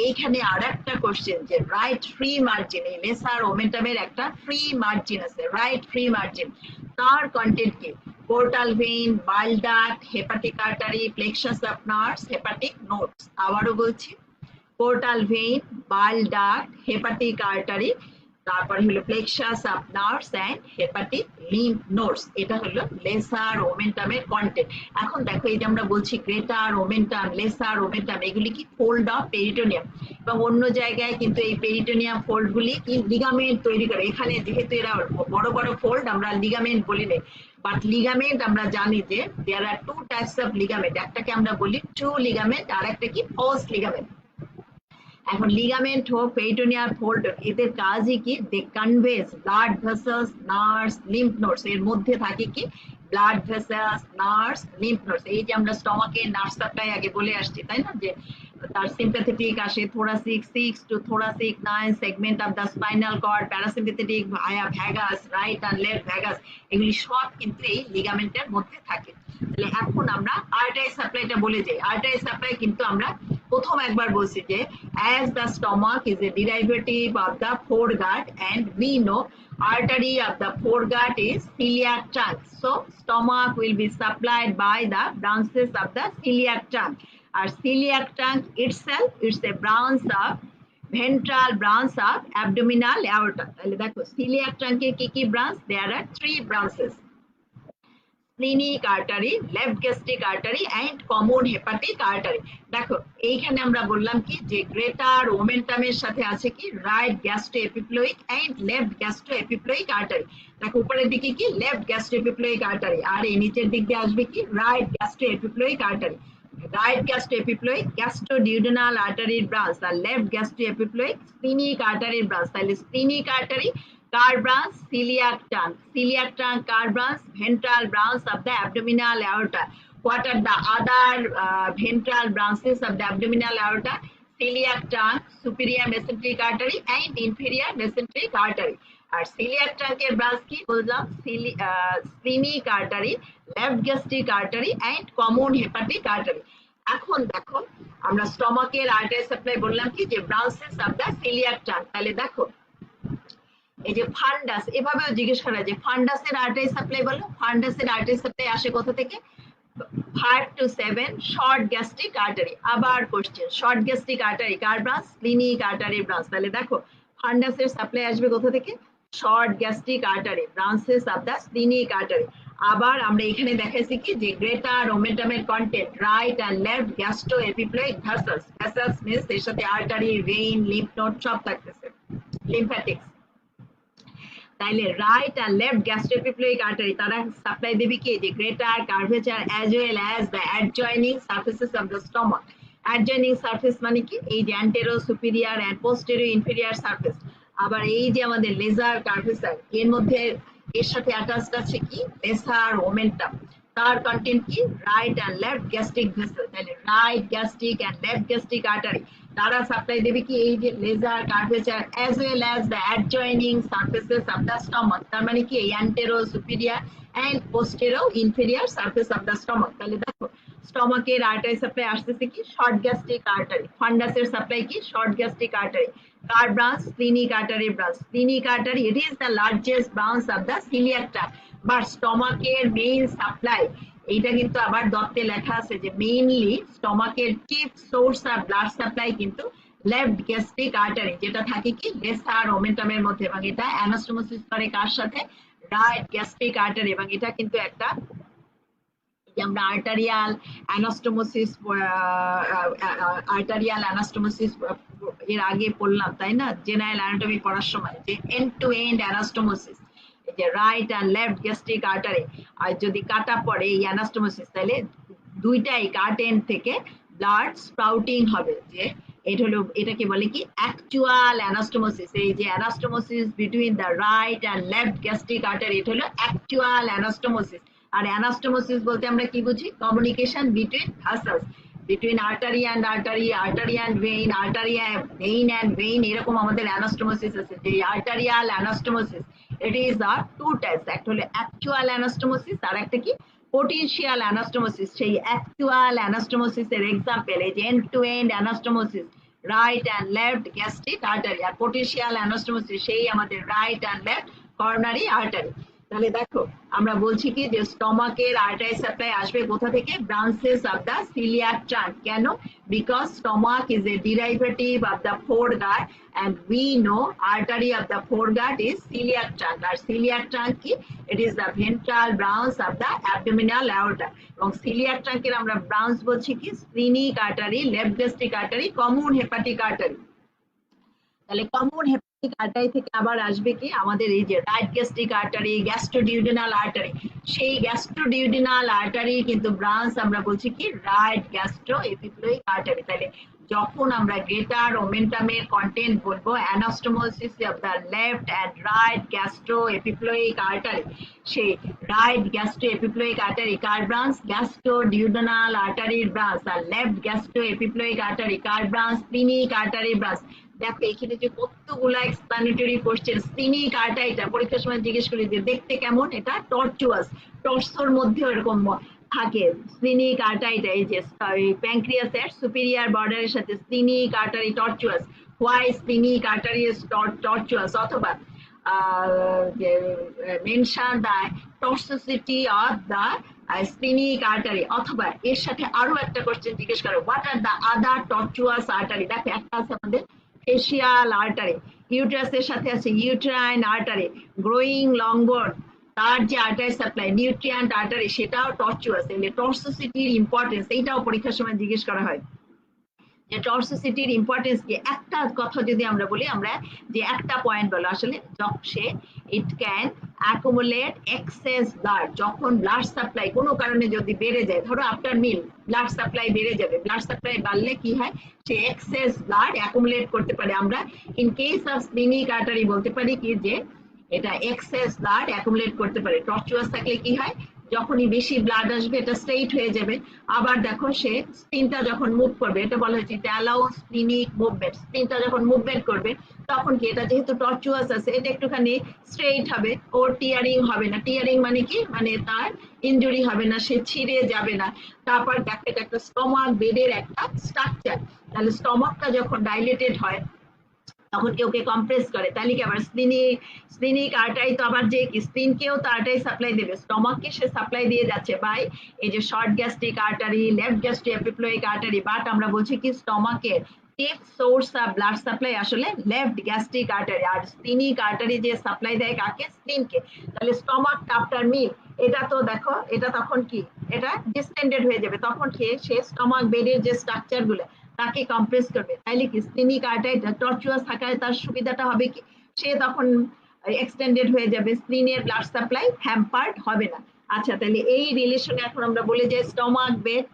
এইখানে আর একটা কোশ্চেন যে রাইট ফ্রি মার্জিন, এই লেসার ওমেন্টামের একটা ফ্রি মার্জিন আছে, রাইট ফ্রি মার্জিন, তার কন্টেন্ট কি? Portal vein, bile duct, hepatic artery, plexus of nerves, hepatic nodes. আবারও বলছি, portal vein, bile duct, hepatic artery, তারপর হলো plexus of nerves and hepatic lymph nodes. এটা হলো লেসার ওমেন্টামের কন্টেন্ট। এখন দেখো, এই যে আমরা বলছি গ্রেটার ওমেন্টাম, লেসার ওমেন্টাম, এগুলি কি ফোল্ড অফ পেরিটোনিয়াম, এবং অন্য জায়গায় কিন্তু এই পেরিটোনিয়াম ফোল্ড গুলি কি লিগামেন্ট তৈরি করে। এখানে যেহেতু এরা বড় বড় ফোল্ড, আমরা লিগামেন্ট বলি না, বাট লিগামেন্ট আমরা জানি যে there are two types of ligament. একটাকে আমরা বলি ট্রু লিগামেন্ট, আর একটা কি ফলস লিগামেন্ট। এখন লিগামেন্ট হোক, পেরিটোনিয়াল ফোল্ড, এদের কাজই কি? They conveys blood vessels, nerves, lymph nodes. এর মধ্যে থাকে কি? Blood vessels, nerves, lymph nodes. এই যে আমরা স্টমাকে নার্ভ সাপ্লাই আগে বলে আসছি, তাই না, যে তার সিম্প্যাথেটিক আসে thoracic 6 to thoracic 9 segment of the spinal cord, parasympathetic via vagus, right and left vagus, এগুলি সব কিন্তু এই লিগামেন্টের মধ্যে থাকে। তাহলে এখন আমরা আর্টারি সাপ্লাইটা বলে যাই। আর্টারি সাপ্লাই কিন্তু আমরা প্রথম একবার বলছি যে as the stomach is a derivative of the foregut and we know artery of the foregut is celiac trunk, so stomach will be supplied by the branches of the celiac trunk. Our celiac trunk itself is a branch of ventral branch of abdominal aorta. তাহলে দেখো, celiac trunk এর কি কি branch? there are 3 branches: splenic artery, left gastric artery and common hepatic artery. দেখো, এইখানে আমরা বললাম কি যে গ্রেটার ওমেন্টামের সাথে আছে কি? Right gastroepiploic and left gastroepiploic artery. দেখো, উপরের দিকে কি? লেফট গ্যাস্ট্রোএপিপ্লয়িক আর্টারি, আর এই নিচের দিক দিয়ে আসবে কি? Right gastroepiploic artery. Right gastroepiploic gastroduodenal আর্টারির ব্রাঞ্চ, আর লেফট গ্যাস্ট্রোএপিপ্লয়িক স্প্লিনিক আর্টারির ব্রাঞ্চ। তাহলে স্প্লিনিক আর্টারি কার branch? celiac trunk. Celiac trunk কার branch? ventral branch of the abdominal aorta. What are the other ventral branches of the abdominal aorta? Celiac trunk, superior mesenteric artery and inferior mesenteric artery. আর celiac trunk এর branch কি বললাম? splenic artery, left gastric artery and common hepatic artery. এখন দেখো, আমরা স্টমাকের artery supply বললাম কি যে branches of the celiac trunk। তাহলে দেখো, এই যে ফান্ডাস, এভাবেও জিজ্ঞেস করা যে ফান্ডাসের আর্টারি সাপ্লাই বলো। ফান্ডাসের আর্টারি সাপ্লাই আসে কোথা থেকে? 5 to 7 শর্ট গ্যাস্ট্রিক আর্টারি। আবার কোশ্চেন, শর্ট গ্যাস্ট্রিক আর্টারি কার ব্রাঞ্চ? Splenic artery branch. তাহলে দেখো, ফান্ডাসের সাপ্লাই আসবে কোথা থেকে? Short gastric artery, branches of the splenic artery. আবার আমরা এখানে দেখাইছি কি যে গ্রেটার ওমেন্টামের content right and left gastroepiploic vessels. Vessels means এর সাথে আর্টারি, ভেইন, লিম্ফ নোড সব থাকতেছে, লিম্ফ্যাটিক্স। তাইলে রাইট আর লেফট গ্যাস্ট্রোএপিপ্লয়িক আর্টারি তারা সাপ্লাই দেবে কি? যে greater curvature as well as the adjoining surfaces of the stomach. Adjoining surface মানে কি? এই যে antero superior and posterior inferior surface. আবার এই যে আমাদের লেজার কার্ভেচার, এর মধ্যে এর সাথে অ্যাটাচড আছে কি? Lesser omentum. তার কন্টেন্ট কি? Right and left gastric vessel. তাহলে right gastric and left gastric artery তারা সাপ্লাই দেবে কি? এই যে lesser curvature as well as the adjoining surfaces of the stomach. তার মানে কি? এই antero superior and posterior inferior surface of the stomach. তাহলে দেখো, স্টমাকের আর্টারি সাপ্লাই আসতেছে কি? Short gastric artery. ফান্ডাসের সাপ্লাই কি? Short gastric artery. কার branch? Splenic artery branch. Splenic artery, it is the largest branch of the celiac trunk, but স্টমাকের main supply, এইটা কিন্তু আবার দত্তে লেখা আছে যে মেইনলি স্টমাকের chief source of blood supply কিন্তু লেফট গ্যাস্ট্রিক আর্টারি, যেটা থাকে কি? লেসার ওমেন্টামের মধ্যে, এবং এটা অ্যানাস্টোমোসিস করে কার সাথে? Right gastric artery. এবং এটা কিন্তু একটা যে আমরা আর্টারিয়াল অ্যানাস্টোমোসিস এর আগে পড়লাম তাই না জেনারেল অ্যানাটমি পড়ার সময় যে এন্ড টু এন্ড অ্যানাস্টোমোসিস, এই যে right and left gastric artery আর যদি কাটা পড়ে এই অ্যানাস্টোমোসিস তাহলে দুইটাই কাট এন্ড থেকে ব্লাড স্প্রাউটিং হবে, যে এটা হলো এটাকে বলে কি অ্যাকচুয়াল অ্যানাস্টোমোসিস। এই যে anastomosis between the right and left gastric artery এটা হলো অ্যাকচুয়াল অ্যানাস্টোমোসিস। আর অ্যানাস্টোমোসিস বলতে আমরা কি বুঝি, communication between vessels, between artery and artery, artery and vein, artery vein and vein, এরকম আমাদের অ্যানাস্টোমোসিস আছে। যে arterial anastomosis it is the two types, একটা হলো অ্যাকচুয়াল অ্যানাস্টোমোসিস আর একটা কি পোটেনশিয়াল অ্যানাস্টোমোসিস। সেই অ্যাকচুয়াল অ্যানাস্টোমোসিস এর এক্সাম্পল এই যে end to end anastomosis right and left gastric artery, আর পোটেনশিয়াল অ্যানাস্টোমোসিস সেই আমাদের right and left coronary artery. তাহলে দেখো আমরা বলছি কি যে স্টমাকের আর্টারি সাপ্লাই আসবে কোথা থেকে, branches of the coeliac trunk. কেন, because stomach is a derivative of the foregut and we know artery of the foregut is celiac trunk, আর celiac trunk কি, it is the ventral branch of the abdominal aorta, এবং celiac trunk এর আমরা branch বলছি কি splenic artery, left gastric artery, common hepatic artery। তাহলে common hepatic artery থেকে আবার আসবে কি আমাদের এই যে রাইট গ্যাস্ট্রিক আর্টারি, গ্যাস্ট্রোডিউডেনাল আর্টারি, সেই গ্যাস্ট্রোডিউডেনাল আর্টারি কিন্তু ব্রাঞ্চ আমরা বলছি কি রাইট গ্যাস্ট্রো এপিপ্লোইক আর্টারি। তাহলে যখন আমরা গ্রেটার ওমেন্টামের কন্টেন্ট বলবো anastomosis of the left and right gastro epiploic artery, সেই রাইট গ্যাস্ট্রো এপিপ্লোইক আর্টারি কার ব্রাঞ্চ, গ্যাস্ট্রোডিউডেনাল আর্টারির ব্রাঞ্চ, আর লেফট গ্যাস্ট্রো এপিপ্লোইক আর্টারি কার ব্রাঞ্চ, স্প্লিনিক আর্টারির ব্রাঞ্চ। দেখো এখানে যে কতগুলা এক্সপ্লানেটরি কোশ্চেন, স্প্লিনিক আর্টারিটা পরীক্ষার সময় জিজ্ঞেস করি যে দেখতে কেমন, এটা টর্চুয়াস, টর্সোর মধ্যে এরকম থাকে স্প্লিনিক আর্টারিটা, এই যে প্যানক্রিয়াসের সুপিরিয়র বর্ডারের সাথে splenic artery tortuous, why splenic artery is tortuous, অথবা mention the tortuosity of the splenic artery, অথবা এর সাথে আরো একটা কোশ্চেন জিজ্ঞেস করে what are the other tortuous artery. দেখো একটা আছে আমাদের ফেসিয়াল আর্টারি, ইউট্রাসের সাথে আছে ইউট্রাইন আর্টারি, গ্রোয়িং লং বোন তার যে আর্টারি সাপ্লাই নিউট্রিয়েন্ট আর্টারি সেটাও টর্চুয়াস। এগুলো টর্সিসিটির ইম্পর্টেন্স এইটাও পরীক্ষার সময় জিজ্ঞেস করা হয় যে টর্সিসিটির ইম্পর্টেন্স কি। একটা কথা যদি আমরা বলি, আমরা যে একটা পয়েন্ট বলো আসলে say it can accumulate excess blood, যখন ব্লাড সাপ্লাই কোনো কারণে যদি বেড়ে যায়, ধরো আফটার মিল ব্লাড সাপ্লাই বেড়ে যাবে, ব্লাড সাপ্লাই বাড়লে কি হয় সে এক্সেস ব্লাড অ্যাকুমুলেট করতে পারে। আমরা in case of splenic artery বলতে পারি কি যে এটা এক্সেস ব্লাড অ্যাকুমুলেট করতে পারে। টর্চুয়াস থাকলে কি হয়, যখনই বেশি ব্লাড আসবে এটা স্ট্রেইট হয়ে যাবে। আবার দেখো সে স্প্লিনটা যখন মুভ করবে, এটা বলা হয়েছে এটা অ্যালাউ স্প্লিনিক মুভমেন্ট, স্প্লিনটা যখন মুভমেন্ট করবে তখন কি এটা যেহেতু টর্চুয়াস আছে এটা একটুখানি স্ট্রেইট হবে, ওর টিয়ারিং হবে না। টিয়ারিং মানে কি, মানে তার ইনজুরি হবে না, সে ছিঁড়ে যাবে না। তারপর দেখো এটা একটা স্টমাক বেডের একটা স্ট্রাকচার, তাহলে স্টমাকটা যখন ডাইলেটেড হয় তখন কেউ কে কম্প্রেস করে, তাহলে কি আবার স্প্লিনিক আর্টারি তো আবার যে স্প্লিনকেও তো আর্টারি সাপ্লাই দেবে, স্টমাককে সে সাপ্লাই দিয়ে যাচ্ছে বাই এই যে short gastric artery, left gastric epiploic artery. But আমরা বলছি কি স্টমাকের chief source of blood supply আসলে লেফট গ্যাস্ট্রিক আর্টারি, আর স্প্লিনিক আর্টারি যে সাপ্লাই দেয় কাকে, স্প্লিনকে। তাহলে স্টমাক আফটার মিল এটা তো দেখো এটা তখন কি এটা ডিসটেন্ডেড হয়ে যাবে, তখন সে স্টমাক বেডের যে স্ট্রাকচার গুলো তাকে কম্প্রেস করবে। তাইলে কি স্প্লিনিক আর্টারিটা টর্চুয়াস থাকায় তার সুবিধাটা হবে কি সে তখন এক্সটেন্ডেড হয়ে যাবে, স্প্লিনের ব্লাড সাপ্লাই হ্যাম্পার্ড হবে না। আচ্ছা তাহলে এই রিলেশনে এখন আমরা বলি যে স্টমাক বেড,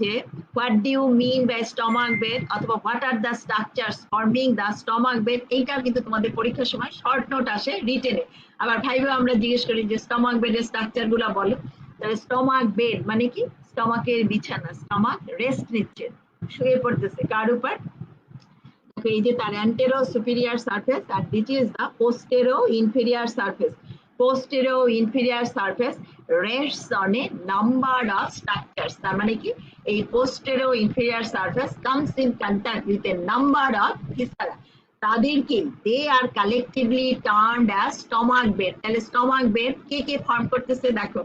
যে what do you mean by stomach bed অথবা what are the structures forming the stomach bed, এইটাও কিন্তু তোমাদের পরীক্ষার সময় শর্ট নোট আসে রিটেনে। আবার ভাইবে আমরা জিজ্ঞেস করি যে স্টমাক বেডের স্ট্রাকচার গুলো বলো, তাহলে স্টমাক বেড মানে কি স্টমাকের বিছানা, স্টমাক রেস্ট নিচ্ছে, শুয়ে পড়তেছে কার উপর, এই যে তার অ্যান্টেরো সুপিরিয়র সারফেস, আর this is the postero inferior surface. Postero inferior surface rests on a number of structures, তার মানে কি এই postero inferior surface comes in contact with a number of viscera, তাদেরকে they are collectively termed as stomach bed. তাহলে stomach bed কে কে form করতেছে দেখো,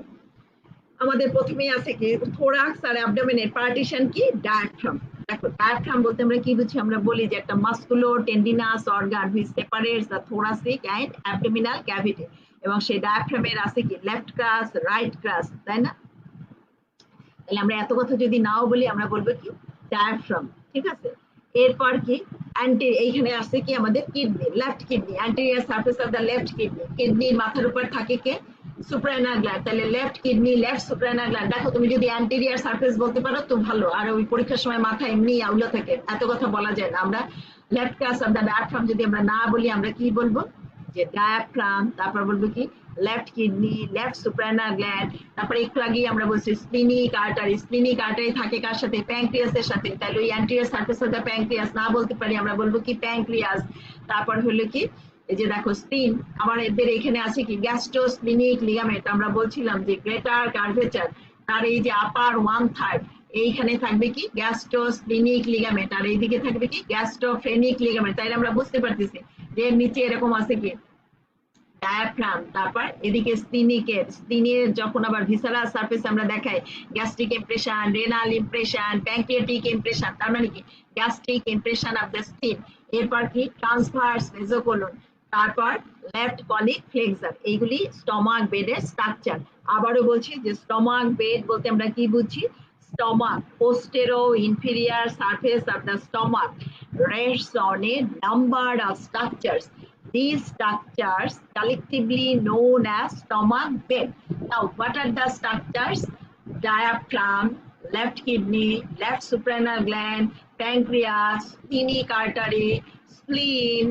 আমাদের প্রথমেই আছে কি থোরাক্স আর অ্যাবডোমেনের পার্টিশন কি ডায়াফ্রাম। দেখো ডায়াফ্রাম বলতে আমরা কি বুঝি, আমরা বলি যে একটা musculo tendinous organ which separates the thoracic and abdominal cavity, এবং সেই ডায়াফ্রামের আছে কি লেফট ক্রাস রাইট ক্রাস, তাই না। তাহলে আমরা এত কথা যদি নাও বলি আমরা বলবো কি ডায়াফ্রাম, ঠিক আছে। এরপর কি এইখানে আছে কি আমাদের kidney, left kidney, anterior surface of the left kidney. কিডনির মাথার উপর থাকে কে? সুপ্রানাল গ্ল্যান্ড। তাহলে লেফট কিডনি, লেফট সুপ্রানাল গ্ল্যান্ড। দেখো তুমি যদি অ্যান্টেরিয়র সারফেস বলতে পারো তো ভালো, আর ওই পরীক্ষার সময় মাথা এমনি আউলা থাকে, এত কথা বলা যায় না। আমরা left class of the diaphragm যদি আমরা না বলি আমরা কি বলবো? যে ডায়াফ্রাম, তারপর বলবো কি লেফট কিডনি, লেফট সুপ্রানাল গ্ল্যান্ড, তারপরে একটু আগেই আমরা বলছি স্প্লিনিক আর্টারি। স্প্লিনিক আর্টারি থাকে কার সাথে? প্যাঙ্ক্রিয়াসের সাথে। তাহলে ওই anterior surface of the pancreas না বলতে পারি আমরা বলবো কি প্যাঙ্ক্রিয়াস। তারপর হলো কি এই যে দেখো স্প্লিন, আবার এদের এখানে আছে কি গ্যাস্ট্রোস্প্লিনিক লিগামেন্ট। আমরা বলছিলাম যে গ্রেটার কার্ভেচার তার এই যে আপার 1/3 এইখানে থাকবে কি গ্যাস্ট্রোস্প্লিনিক লিগামেন্ট, আর এইদিকে থাকবে কি গ্যাস্ট্রোফ্রেনিক লিগামেন্ট। তাইলে আমরা বুঝতে পারতেছি যে এর নিচে এরকম আছে কি ডায়াফ্রাম, তারপর এদিকে স্প্লিনিকের, স্প্লিনের যখন আবার ভিসারাল সারফেস আমরা দেখাই gastric impression, renal impression, pancreatic impression, তার মানে কি গ্যাস্ট্রিক ইমপ্রেশন অফ দ্য স্প্লিন। এরপর কি ট্রান্সভার্স মেসোকোলন, তারপর লেফট কলিক ফ্লেক্সার। এইগুলি স্টমাক বেডের স্ট্রাকচার। আবারও বলছি যে স্টমাক বেড বলতে আমরা কি বুঝছি? stomach, posterior-inferior surface of the stomach rests on a number of structures. These structures collectively known as stomach bed. Now, what are the structures? Diaphragm, left kidney, left suprarenal gland, pancreas, splenic artery, spleen,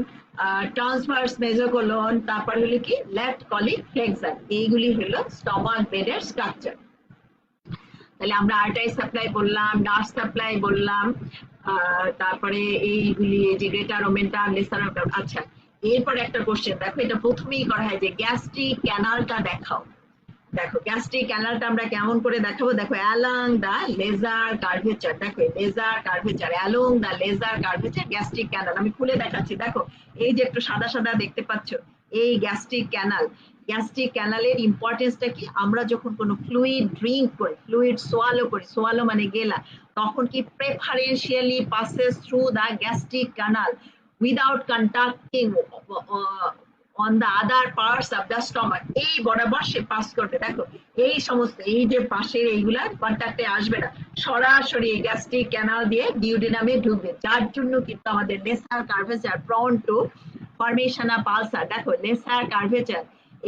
transverse mesocolon, তারপর হলো কি left colic flexor. এইগুলি হলো stomach বেডের structure. তাহলে আমরা artery supply বললাম, nerve supply বললাম, তারপরে এইগুলি যে গ্রেটার ওমেন্টাম, লেসার ওমেন্টাম। আচ্ছা, এরপর একটা কোশ্চেন দেখো, এটা প্রথমেই করা হয় যে গ্যাস্ট্রিক ক্যানালটা দেখাও। দেখো গ্যাস্ট্রিক ক্যানালটা আমরা কেমন করে দেখাবো? দেখো অ্যালং দা লেজার কার্ভেচার, দেখো laser curvature, along the lesser curvature gastric canal. আমি খুলে দেখাচ্ছি, দেখো এই যে একটু সাদা সাদা দেখতে পাচ্ছ, এই গ্যাস্ট্রিক ক্যানাল। গ্যাস্ট্রিক ক্যানালের ইম্পর্টেন্সটা কি? আমরা যখন কোনো ফ্লুইড ড্রিঙ্ক করি, ফ্লুইড সোয়ালো করি, সোয়ালো মানে গেলা, তখন কি preferentially passes through the gastric canal without contacting on the other parts of the stomach। এই বরাবর সে পাস করবে। দেখো এই সমস্ত এই যে পাশের এইগুলা কন্ট্যাক্টে আসবে না, সরাসরি গ্যাস্ট্রিক ক্যানাল দিয়ে ডিউডেনামে ঢুকবে, যার জন্য কিন্তু আমাদের lesser curvature prone to formation of ulcer. দেখো লেসার কার্ভেচার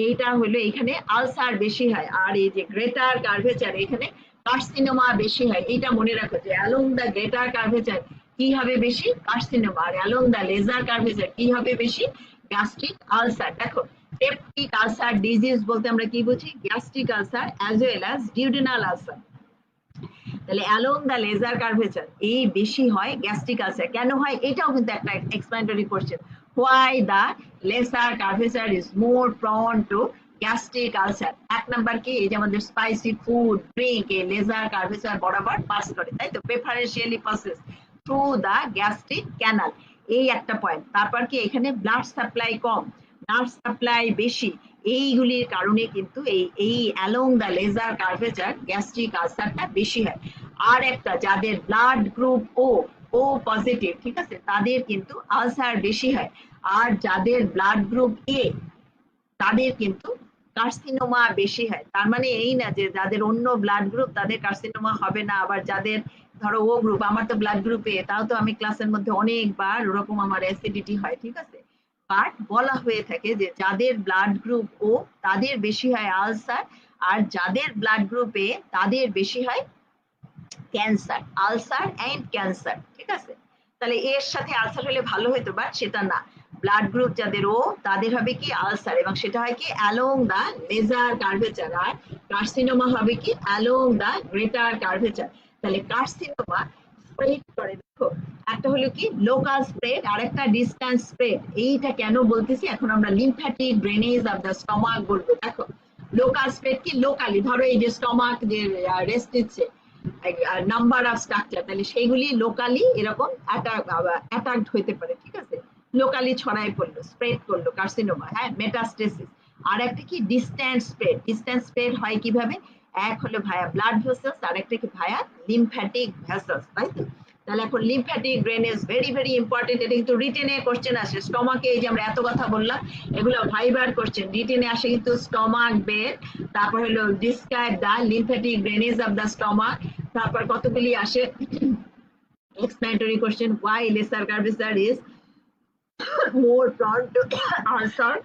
এইটা হলো এখানে আলসার বেশি হয়, আর এই যে গ্রেটার কার্ভেচার এখানে কার্সিনোমা বেশি হয়। এইটা মনে রাখো যে অ্যালং দা গ্রেটার কার্ভেচার কি হবে বেশি? কার্সিনোমা। আর অ্যালং দা লেসার কার্ভেচার কি হবে বেশি? Gastric ulcer. দেখো পেপটিক আলসার ডিজিজ বলতে আমরা কি বুঝি? Gastric ulcer as well as duodenal ulcer. তাহলে অ্যালং দা লেজার কার্ভেচার এই বেশি হয় গ্যাস্ট্রিক আলসার। কেন হয়? এটাও কিন্তু একটা explanatory question. Why the lesser curvature is more prone to gastric ulcer? এক নাম্বার কি, এই যে আমাদের স্পাইসি ফুড ড্রিঙ্ক এই লেজার কার্ভেচার বরাবর পাস করে, তাই তো, preferentially passes through the gastric canal. এই একটা পয়েন্ট। তারপর কি এখানে ব্লাড সাপ্লাই কম, নার্ভ সাপ্লাই বেশি, এইগুলির কারণে কিন্তু এই along the lesser curvature gastric আলসারটা বেশি হয়। আর একটা, যাদের ব্লাড গ্রুপ ও পজিটিভ, ঠিক আছে, তাদের কিন্তু আলসার বেশি হয়। আর যাদের ব্লাড গ্রুপ এ তাদের কিন্তু কার্সিনোমা বেশি হয়। তার মানে এই না যে যাদের অন্য ব্লাড গ্রুপ তাদের কার্সিনোমা হবে না, আবার যাদের ধরো ও গ্রুপ, আমার তো ব্লাড গ্রুপ এ, তাও তো আমি ক্লাসের মধ্যে অনেকবার ওরকম আমার অ্যাসিডিটি হয়, ঠিক আছে। বাট বলা হয়ে থাকে যে যাদের ব্লাড গ্রুপ ও তাদের বেশি হয় আলসার, আর যাদের ব্লাড গ্রুপ এ তাদের বেশি হয় ক্যান্সার, আলসার এন্ড ক্যান্সার, ঠিক আছে। তাহলে এর সাথে আলসার হলে ভালো হতো, বাট সেটা না। ব্লাড গ্রুপ যাদের ও তাদের হবে কি আলসার, এবং সেটা হয় কি along the lesser curvature. R carcinoma হবে কি অ্যালং দা গ্রেটার কার্ভেচার। তাহলে কার্সিনোমা স্প্রেড করে, দেখো একটা হলো কি লোকাল স্প্রেড, আর একটা ডিস্টেন্স স্প্রেড। এইটা কেন বলতেছি, এখন আমরা lymphatic drainage of the stomach বলবো। দেখো লোকাল স্প্রেড কি, লোকালি ধরো এই যে স্টমাক যে রেস্ট নিচ্ছে নাম্বার অফ স্ট্রাকচার, তাহলে সেইগুলি লোকালি এরকম অ্যাটাকড হইতে পারে, ঠিক আছে, লোকালি ছড়াই পড়লো, স্প্রেড করলো কার্সিনোমা, হ্যাঁ, মেটাস্টেসিস। আর একটা কি ডিস্ট্যান্স স্প্রেড। ডিস্ট্যান্স স্প্রেড হয় কিভাবে? এক হলো ভায়া ব্লাড ভেসেলস, আর একটা কি ভায়া লিম্ফ্যাটিক ভেসেলস, তাই তো। তাহলে এখন lymphatic drainage very very important. এটা কিন্তু রিটেনে কোশ্চেন আসে। স্টমাকে এই যে আমরা এত কথা বললাম, এগুলো ভাইবার কোশ্চেন রিটেনে আসে কিন্তু। স্টমাক বেড, তারপর হলো describe the lymphatic drainage of the stomach, তারপর কতগুলি আসে explanatory question, why lesser curvature is more prone to ulcer.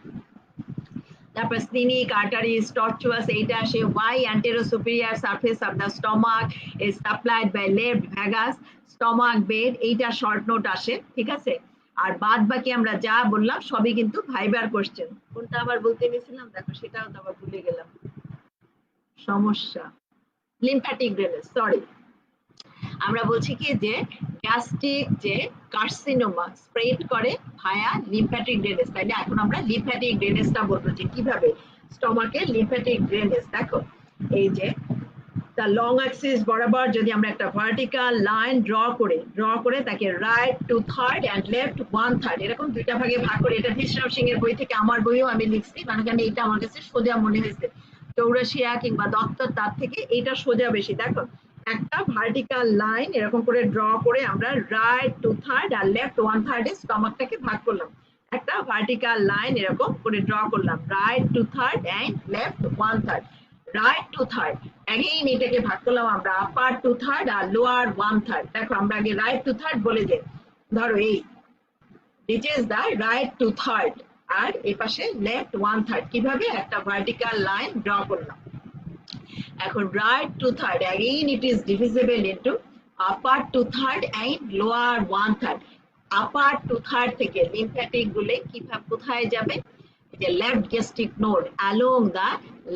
তারপর স্প্লিনিক আর্টারিজ tortuous এইটা আসে, why anterior superior surface of the stomach is supplied by left vagus stomach bed, এইটা short note আসে, ঠিক আছে। আর বাদ বাকি আমরা যা বললাম সবই কিন্তু ভাইবার কোশ্চেন। কোনটা আবার বলতে গেছিলাম দেখো, সেটাও তো আবার ভুলে গেলাম, সমস্যা। লিম্ফ্যাটিক ড্রেনেজ, সরি, আমরা বলছি কি যে গ্যাস্ট্রিক যে কার্সিনোমা স্প্রেড করে ভায়া লিম্ফ্যাটিক ড্রেনেজ, তাইলে এখন আমরা লিম্ফ্যাটিক ড্রেনেজটা বলবো যে কিভাবে স্টমাকের লিম্ফ্যাটিক ড্রেনেজ। দেখো এই যে the long axis বরাবর যদি আমরা একটা ভার্টিক্যাল লাইন ড্র করে তাকে রাইট 2/3 and left 1/3 এরকম দুইটা ভাগে ভাগ করে, এটা ভিশরাম সিং এর বই থেকে, আমার বইও আমি লিখছি, মানে এটা আমার কাছে সোজা মনে হয়েছে, চৌরাশিয়া কিংবা দত্তর তার থেকে এইটা সোজা বেশি। দেখো একটা ভার্টিক্যাল লাইন এরকম করে ড্র করে আমরা রাইট 2/3 আর লেফট 1/3 এ স্টমাকটাকে ভাগ করলাম, একটা ভার্টিক্যাল লাইন এরকম করে ড্র করলাম, right 2/3 and left 1/3, right 2/3 again এটাকে ভাগ করলাম আমরা আপার 2/3 আর লোয়ার 1/3। দেখো আমরা আগে রাইট 2/3 বলে যে, ধরো এই দিস ইজ দা রাইট 2/3 আর এই পাশে লেফট 1/3, কিভাবে একটা ভার্টিক্যাল লাইন ড্র করলাম। এখন right 2/3 again it is divisible into upper 2/3 and lower 1/3। আপার 2/3 থেকে লিম্ফ্যাটিক গুলো কিভাবে কোথায় যাবে, যে left gastric node along the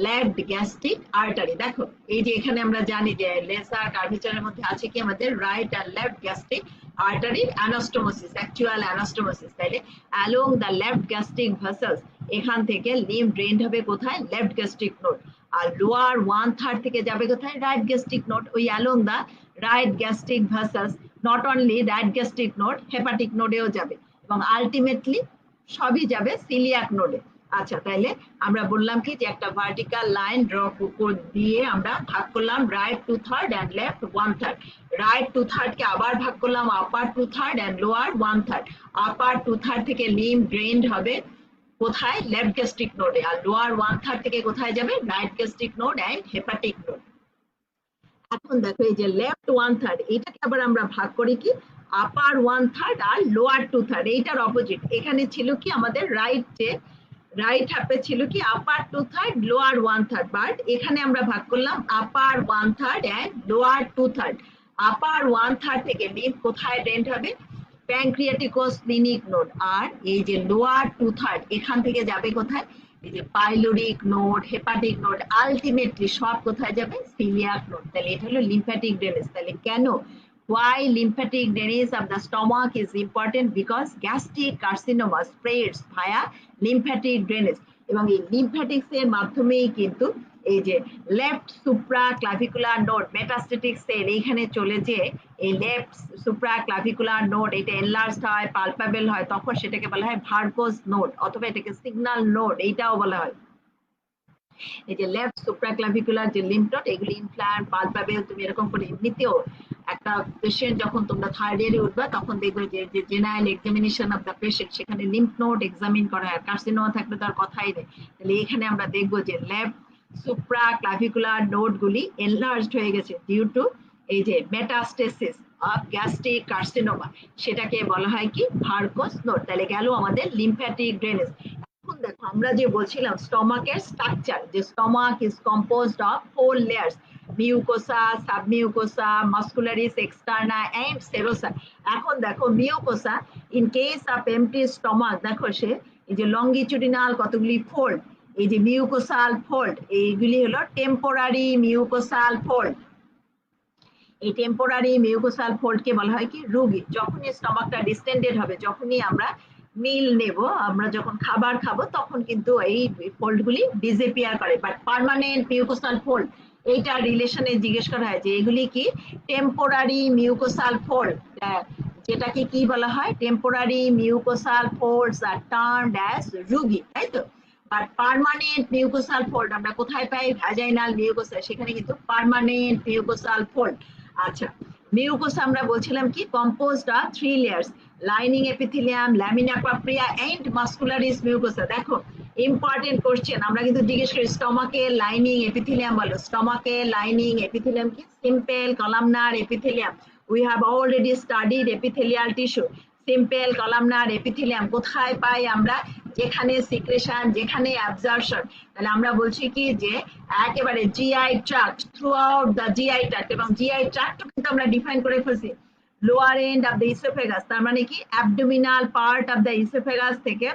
left gastric artery। দেখো এই যে এখানে আমরা জানি যে লেসার কার্ভেচারের মধ্যে আছে কি আমাদের রাইট আর লেফট গ্যাস্ট্রিক আর্টারির অ্যানাস্টোমোসিস, অ্যাকচুয়াল অ্যানাস্টোমোসিস, তাইলে along the left gastric vessels এখান থেকে লিম্ফ ড্রেন হবে কোথায়, লেফট গ্যাস্ট্রিক নোড, আর লোয়ার 1/3 থেকে যাবে কোথায়, রাইট গ্যাস্ট্রিক নোড। ওই along the right gastric vessels not only right gastric node, hepatic নোডেও যাবে এবং আলটিমেটলি সবই যাবে সিলিয়াক নোডে। আচ্ছা, তাইলে আমরা বললাম কি যে একটা ভার্টিক্যাল লাইন ড্র দিয়ে আমরা ভাগ করলাম রাইট 2/3 and লেফট 1/3, রাইট 2/3 কে আবার ভাগ করলাম আপার 2/3 and লোয়ার 1/3, আপার 2/3 থেকে লিম্ফ ড্রেনড হবে কোথায়, লেফট গ্যাস্ট্রিক নোডে, আর লোয়ার 1/3 থেকে কোথায় যাবে, right gastric node and hepatic node. এখন দেখো এই যে লেফট 1/3 এটাকে আবার আমরা ভাগ করি কি আপার 1/3 আর লোয়ার 2/3, এইটার অপোজিট। এখানে ছিল কি আমাদের রাইট হাফে ছিল কি আপার 2/3 লোয়ার 1/3, বাট এখানে আমরা ভাগ করলাম আপার 1/3 এন্ড লোয়ার 2/3। আপার 1/3 থেকে লিম্ফ কোথায় ড্রেন্ড হবে, প্যানক্রিয়াটিকোস্প্লিনিক নোড, আর এই যে লোয়ার 2/3 এখান থেকে যাবে কোথায়, এই যে pyloric node, hepatic node, ultimately সব কোথায় যাবে, সিলিয়াক নোড। তাহলে এটা হলো লিম্ফ্যাটিক ড্রেনেজ। তাহলে কেন, why lymphatic drainage of the stomach is important, because gastric carcinoma spreads via lymphatic drainage, এবং এই লিম্ফ্যাটিক্স এর মাধ্যমেই কিন্তু এই যে left supra clavicular node metastatic cell এইখানে চলে যে এই লেফট সুপ্রা ক্লাভিকুলার নোড এটা এনলার্জড হয়, পালপেবল হয়, তখন সেটাকে বলা হয় ভার্কোজ নোড অথবা এটাকে সিগন্যাল নোড এইটাও বলা হয়। এই যে লেফট সুপ্রাক্লাভিকুলার যে লিম্ফ নোড এগুলি ইনফ্ল্যাম, পালপেবল, তুমি এরকম করে এমনিতেও একটা পেশেন্ট যখন তোমরা থার্ড ইয়ারে উঠবা তখন দেখবে যে general examination of the patient সেখানে লিম্ফ নোড এক্সামিন করা হয়, কার্সিনোমা থাকলে তার কথাই নেই। তাহলে এখানে আমরা দেখবো যে লেফট সুপ্রাক্লাভিকুলার নোড গুলি এনলার্জড হয়ে গেছে ডিউ টু এই যে মেটাস্টেসিস অফ গ্যাস্ট্রিক কার্সিনোমা, সেটাকে বলা হয় কি ভার্কোজ নোড। তাহলে গেল আমাদের লিম্ফ্যাটিক ড্রেনেজ। এখন দেখো আমরা যে বলছিলাম স্টমাকের স্ট্রাকচার, যে stomach is composed of 4 layers, mucosa, submucosa, muscularis externa and serosa. এখন দেখো mucosa in case of empty stomach, দেখো সে এই যে লঙ্গিচুডিনাল কতগুলি ফোল্ড, এই যে মিউকোসাল ফোল্ড, এইগুলি হলো টেম্পোরারি মিউকোসাল ফোল্ড। এই টেম্পোরারি মিউকোসাল ফোল্ডকে বলা হয় কি রুগী। যখনই স্টমাকটা ডিস্টেন্ডেড হবে, যখনই আমরা মিল নেব, আমরা যখন খাবার খাবো তখন কিন্তু এই ফোল্ডগুলি ডিসঅ্যাপিয়ার করে, বাট পার্মানেন্ট মিউকোসাল ফোল্ড এইটা রিলেশনে জিজ্ঞেস করা হয় যে এগুলি কি টেম্পোরারি মিউকোসাল ফোল্ড, যেটাকে কি বলা হয়, টেম্পোরারি মিউকোসাল ফোল্ডস আর টার্মড অ্যাজ রুগী, তাই তো। বাট পার্মানেন্ট মিউকোসাল ফোল্ড আমরা কোথায় পাই, ভ্যাজাইনাল মিউকোসা, সেখানে কিন্তু পার্মানেন্ট মিউকোসাল ফোল্ড। আচ্ছা, মিউকোসা আমরা বলছিলাম কি composed of 3 layers, lining epithelium, lamina propria and muscularis mucosa. দেখো ইম্পর্টেন্ট কোশ্চেন, আমরা কিন্তু জিজ্ঞেস করি স্টমাকে লাইনিং এপিথেলিয়াম বলো, স্টমাকে লাইনিং এপিথেলিয়াম কি simple columnar epithelium, we have already studied epithelial tissue. Simple columnar epithelium কোথায় পাই আমরা, যেখানে সিক্রেশন, যেখানে অ্যাবজর্পশন। তাহলে আমরা বলছি কি যে একেবারে GI tract, through out the GI tract, এবং জিআই ট্রাক্ট কিন্তু আমরা ডিফাইন করে ফেলছি lower end of the oesophagus, তার মানে কি abdominal part of the oesophagus থেকে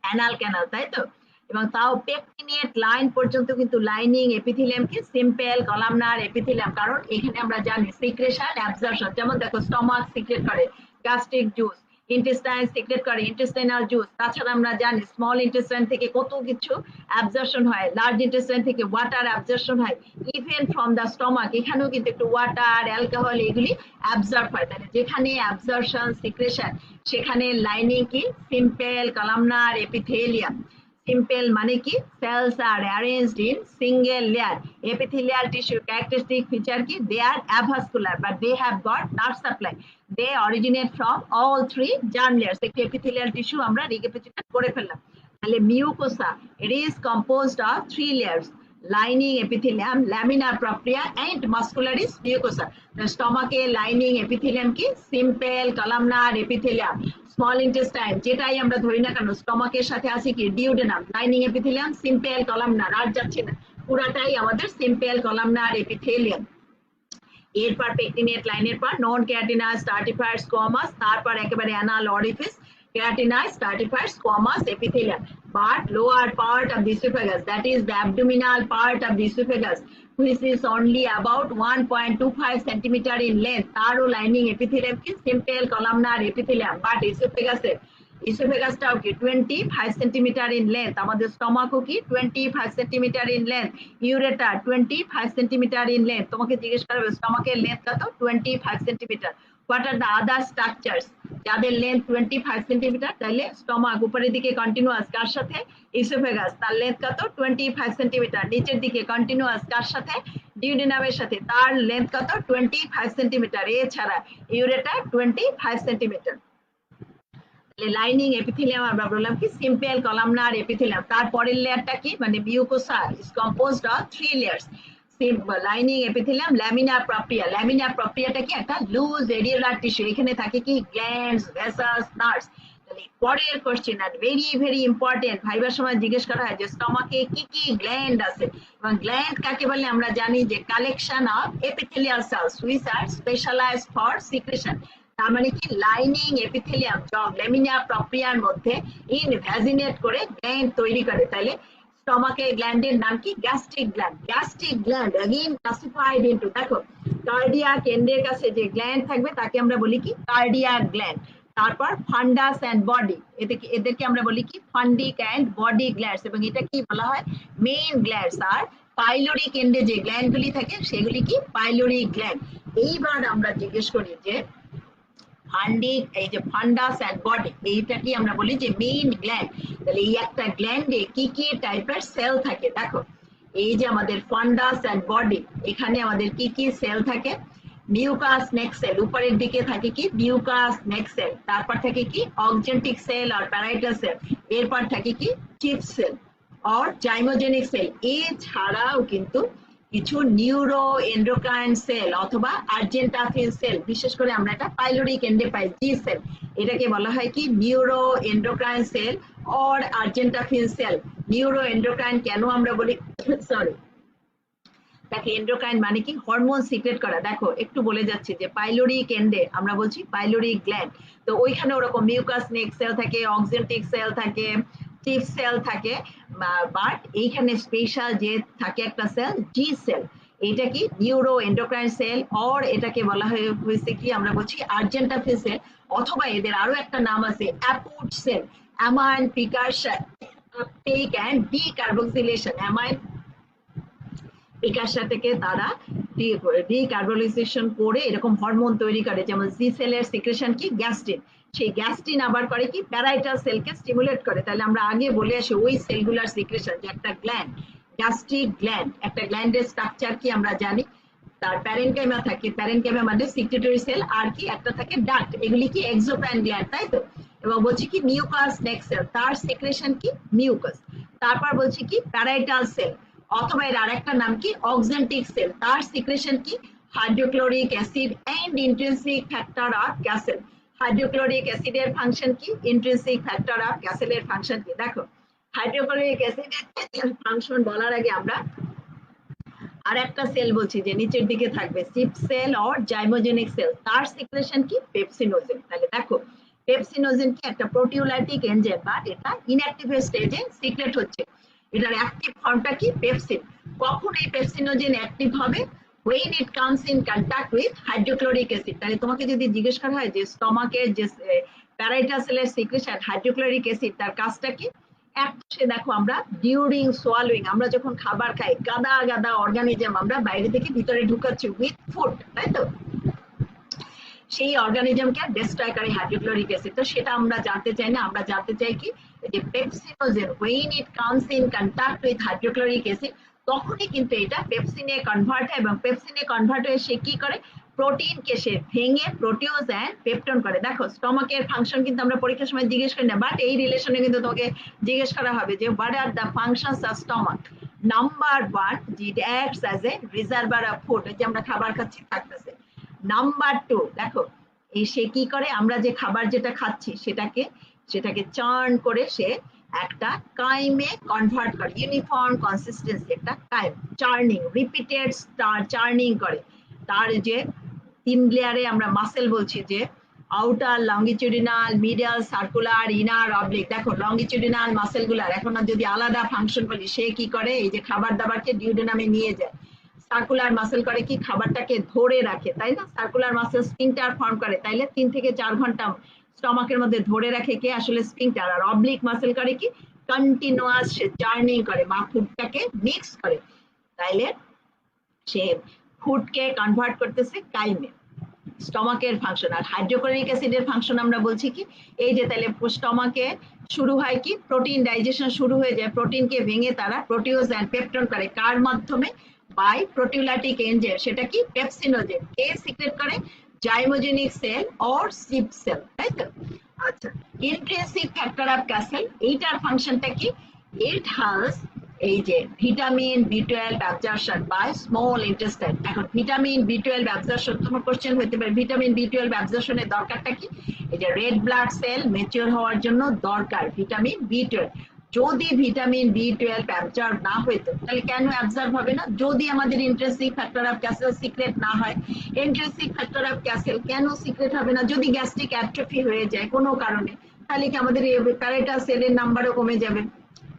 অ্যানাল ক্যানাল, তাই তো। এবং তাও পেকটিনিয়েট লাইন পর্যন্ত কিন্তু লাইনিং এপিথেলিয়াম কি সিম্পল কলামনার এপিথেলিয়াম, কারণ এখানে আমরা জানি সিক্রেশন অ্যাবজর্পশন, যেমন দেখো স্টমাক সিক্রেট করে গ্যাস্ট্রিক জুস, ইন্টেস্টাইন সিক্রেট করে ইন্টেস্টাইনাল জুস, তাছাড়া আমরা জানি স্মল ইন্টেস্টাইন থেকে কত কিছু অ্যাবজর্পশন হয়, লার্জ ইন্টেস্টাইন থেকে ওয়াটার অ্যাবজর্পশন হয়, ইভেন ফ্রম দ্য স্টমাক এখানেও কিন্তু একটু ওয়াটার, অ্যালকোহল এগুলি অ্যাবজর্ব হয়। তাহলে যেখানে অ্যাবজর্পশন সিক্রেশন সেখানে লাইনিং কি সিম্পল কলামনার এপিথেলিয়াম। সিম্পল মানে কি cells are arranged in single layer. Epithelial tissue characteristic feature কি they are avascular but they have got nerve supply. They originate from all three germ layers. একটি epithelial tissue আমরা recapitulate করে ফেললাম। তাহলে mucosa it is composed of three layers: lining epithelium, lamina propria and muscularis mucosa. The stomach এ lining epithelium কি simple columnar epithelium. Small intestine যেটাই আমরা ধরি না কেন স্টমাকের সাথে আছে কি duodenum, lining epithelium simple columnar, আর যাচ্ছে না, পুরাটাই আমাদের সিম্পল কলামনার এপিথেলিয়াম। এরপর পেকটিনিয়েট লাইনের পর নন ক্যারাটিনাস স্ট্রাটিফায়ার স্কোয়ামাস, তারপর একেবারে anal orifice keratinized stratified squamous epithelium. But lower part of the esophagus, that is the abdominal part of the esophagus, which is only about 1.25 centimeter in length, তারও lining epithelium কি simple columnar epithelium. But esophagus-টাও কি 25 centimetre in length, আমাদের স্টমাকও কি 25 centimetre in length, ureter 25 centimetre in length. তোমাকে জিজ্ঞেস করা হবে স্টমাকের length কত, 25 centimetre. What are the other structures যাদের লেন্থ 25 সেন্টিমিটার? তাহলে স্টমাক উপরের দিকে কন্টিনিউয়াস, কার সাথে ইসোফেগাস, তার লেন্থ কত 25 সেন্টিমিটার। নিচের দিকে কন্টিনিউয়াস, কার সাথে ডিউডেনামের সাথে, তার লেন্থ কত 25 সেন্টিমিটার। এছাড়া ইউরেটার 25 সেন্টিমিটার। লাইনিং এপিথেলিয়াম আমরা বললাম কি সিম্পল কলামনার এপিথেলিয়াম। তারপরের লেয়ারটা কি, মানে mucosa is composed of 3 layers: lining epithelium, lamina propria. Lamina প্রপ্রিয়াটা কি একটা লুজ রেডিকুলার টিস্যু, এখানে থাকে কি গ্ল্যান্ডস, ভেসেলস, নার্ভস। তাহলে পরের কোশ্চেন আর ভেরি ভেরি ইম্পর্টেন্ট, ভাইবার সময় জিজ্ঞেস করা হয় যে স্টমাকে কি কি গ্ল্যান্ড আছে, এবং গ্ল্যান্ড কাকে বলে আমরা জানি যে collection of epithelial cells which are specialized for secretion. তার মানে কি লাইনিং এপিথেলিয়াম ল্যামিনা প্রপ্রিয়ার মধ্যে ইনভ্যাজিনেট করে গ্ল্যান্ড তৈরি করে। তাহলে স্টমাকের গ্ল্যান্ডের নাম কি gastric gland. Gastric gland again classified into, দেখো কার্ডিয়াক এন্ডের কাছে যে গ্ল্যান্ড থাকবে তাকে আমরা বলি কি কার্ডিয়াক গ্ল্যান্ড। তারপর ফান্ডাস এন্ড বডি, এদেরকে আমরা বলি কি ফান্ডিক এন্ড বডি গ্ল্যান্ডস, এবং এটা কি বলা হয় মেইন গ্ল্যান্ডস। আর পাইলোরিক এন্ডে যে গ্ল্যান্ডগুলি থাকে সেগুলি কি পাইলোরিক গ্ল্যান্ড। এইবার আমরা জিজ্ঞেস করি যে ফান্ডিক, এই যে ফান্ডাস এন্ড বডি, এইটা কি আমরা বলি যে মেইন গ্ল্যান্ড। তাহলে এই একটা গ্ল্যান্ডে কি কি টাইপের সেল থাকে, দেখো এই যে আমাদের ফান্ডাস এন্ড বডি, এখানে আমাদের কি কি সেল থাকে, মিউকাস নেক সেল, উপরের দিকে থাকে কি মিউকাস নেক সেল, তারপর থাকে কি অক্সেন্টিক সেল আর প্যারাইটাল সেল, এরপর থাকে কি চিপ সেল আর জাইমোজেনিক সেল। এছাড়াও কিন্তু কিছু নিউরো এন্ডোক্রাইন সেল অথবা আর্জেন্টাফিন সেল, বিশেষ করে আমরা এটা পাইলোরিক এন্ডে পাই জি সেল, এটাকে বলা হয় কি neuro endocrine cell or argentaffin cell. Neuro endocrine কেন আমরা বলি, সরি তাকে এন্ডোক্রাইন মানে কি হরমোন সিক্রেট করা। দেখো একটু বলে যাচ্ছি যে পাইলোরিক এন্ডে আমরা বলছি পাইলোরিক গ্ল্যান্ড, তো ওইখানে ওরকম মিউকাস নেক সেল থাকে, অক্সেন্টিক সেল থাকে, চিপ সেল থাকে, বাট এইখানে স্পেশাল যে থাকে একটা সেল জি সেল, এটা কি নিউরো এন্ডোক্রাইন সেল, অর এটাকে বলা হয়েছে কি আমরা বলছি আর্জেন্টাফিন সেল, অথবা এদের আরো একটা নাম আছে APUD cell, amine precursor uptake and decarboxylation. Amine precursor থেকে তারা ডিকার্বক্সিলেশন করে এরকম হরমোন তৈরি করে, যেমন জি সেলের সিক্রেশন কি গ্যাস্ট্রিন, সেই গ্যাস্ট্রিন আবার করে কি প্যারাইটাল সেলকে স্টিমুলেট করে। তাহলে আমরা আগে বলে আসি ওই সেলগুলার সিক্রেশন যে একটা গ্ল্যান্ড, গ্যাস্ট্রিক গ্ল্যান্ড, একটা গ্ল্যান্ডের স্ট্রাকচার কি আমরা জানি, তার প্যারেনকাইমা থাকে, প্যারেনকাইমা মানে সিক্রেটরি সেল, আর কি একটা থাকে ডাক্ট, এগুলি কি এক্সোক্রাইন গ্ল্যান্ড, তাই তো। এবং বলছি কি মিউকাস নেক সেল, তার সিক্রেশন কি মিউকাস। তারপর বলছি কি প্যারাইটাল সেল, অথবা এর আরেকটা নাম কি অক্সেন্টিক সেল, তার সিক্রেশন কি hydrochloric acid and intrinsic factor of Castle. Hydrochloric অ্যাসিডের ফাংশন কি, ইন্ট্রিনসিক ফ্যাক্টর অফ ক্যাসেলের ফাংশন কি? দেখো হাইড্রোক্লোরিক অ্যাসিডের ফাংশন বলার আগে আমরা আর একটা সেল বলছি যে নিচের দিকে থাকবে সিপ সেল অর জাইমোজেনিক সেল, তার সিক্রেশন কি পেপসিনোজেন। তাহলে দেখো পেপসিনোজেন কি একটা প্রোটিওলাইটিক এনজাইম, বাট এটা ইনঅ্যাক্টিভ স্টেজে সিক্রেট হচ্ছে। এটার অ্যাক্টিভ ফর্মটা কি পেপসিন। কখন এই পেপসিনোজেন অ্যাক্টিভ হবে? when it comes in contact with hydrochloric acid। তাহলে তোমাকে যদি জিজ্ঞেস করা হয় যে স্টমাকের যে প্যারাইটাল সেলের সিক্রেশন হাইড্রোক্লোরিক অ্যাসিড, তার কাজটা কি? একপাশে দেখো আমরা ডিউরিং সোয়ালোইং, আমরা যখন খাবার খাই গাদা গাদা অর্গানিজম আমরা বাইরে থেকে ভিতরে ঢুকাচ্ছি উইথ ফুড, তাই তো? সেই অর্গানিজমকে ডিস্ট্রয় করে হাইড্রোক্লোরিক অ্যাসিড। তো সেটা আমরা জানতে চাই না, আমরা জানতে চাই কি যে pepsinogen when it comes in contact with hydrochloric acid তখনই কিন্তু এটা পেপসিনে কনভার্ট হয়, এবং পেপসিনে কনভার্ট হয়ে সে কি করে প্রোটিনকে সে ভেঙে প্রোটিওজ এন্ড পেপটন করে। দেখো স্টমাকের ফাংশন কিন্তু আমরা পরীক্ষার সময় জিজ্ঞেস করি না, বাট এই রিলেশনে কিন্তু তোমাকে জিজ্ঞেস করা হবে যে what are the functions of stomach. Number 1, it acts as a reservoir of food, যে আমরা খাবার খাচ্ছি থাকতেছে। নাম্বার 2, দেখো এই সে কি করে আমরা যে খাবার যেটা খাচ্ছি সেটাকে চার্ন করে সে একটা কাইমে কনভার্ট করে, ইউনিফর্ম কনসিস্টেন্সি একটা কাইম, চার্নিং রিপিটেড চার্নিং করে। তার যে 3 লেয়ারে আমরা মাসেল বলছি যে outer longitudinal, medial, circular, inner, oblique. দেখো লঙ্গিটিউডিনাল মাসেল গুলার এখন যদি আলাদা ফাংশন বলি, সে কি করে এই যে খাবার দাবারকে ডিউডেনামে নিয়ে যায়। সার্কুলার মাসেল করে কি খাবারটাকে ধরে রাখে, তাই না? সার্কুলার মাসেল স্ফিংটার ফর্ম করে, তাইলে 3 থেকে 4 ঘন্টা স্টমাকের মধ্যে ধরে রাখে কে? আসলে স্ফিংটার। আর অবলিক মাসেল করে কি কন্টিনিউয়াস জার্নিং করে, মা ফুডটাকে মিক্স করে, তাইলে সে ফুডকে কনভার্ট করতেছে কাইমে। স্টমাকের ফাংশন। আর হাইড্রোক্লোরিক অ্যাসিডের ফাংশন আমরা বলছি কি এই যে তাহলে স্টমাকে শুরু হয় কি প্রোটিন ডাইজেশন শুরু হয়ে যায়, প্রোটিনকে ভেঙে তারা প্রোটিওজ এন্ড পেপটন করে, কার মাধ্যমে? By proteolytic enzyme. সেটা কি পেপসিনোজেন। কে সিক্রেট করে? Zymogenic cell or chief cell, তাই তো? আচ্ছা, ইন্ট্রিনসিক ফ্যাক্টর অফ ক্যাসেল, এইটার ফাংশনটা কি? ইট হ্যাজ এই যে vitamin B12 absorption by small intestine. এখন ভিটামিন B12 অ্যাবজর্পশন তোমার কোশ্চেন হতে পারে, ভিটামিন B12 অ্যাবজর্পশনের দরকারটা কি? এই যে রেড ব্লাড সেল ম্যাচিওর হওয়ার জন্য দরকার ভিটামিন B12। যদি ভিটামিন B12 অ্যাবজর্ব না হইতো তাহলে কেন অ্যাবজর্ব হবে না? যদি আমাদের intrinsic factor of Castle secret না হয়। ইন্ট্রিনসিক ফ্যাক্টর অফ ক্যাসেল কেন সিক্রেট হবে না? যদি গ্যাস্ট্রিক অ্যাট্রফি হয়ে যায় কোনো কারণে, তাহলে কি আমাদের প্যারাইটাল সেলের নাম্বারও কমে যাবে,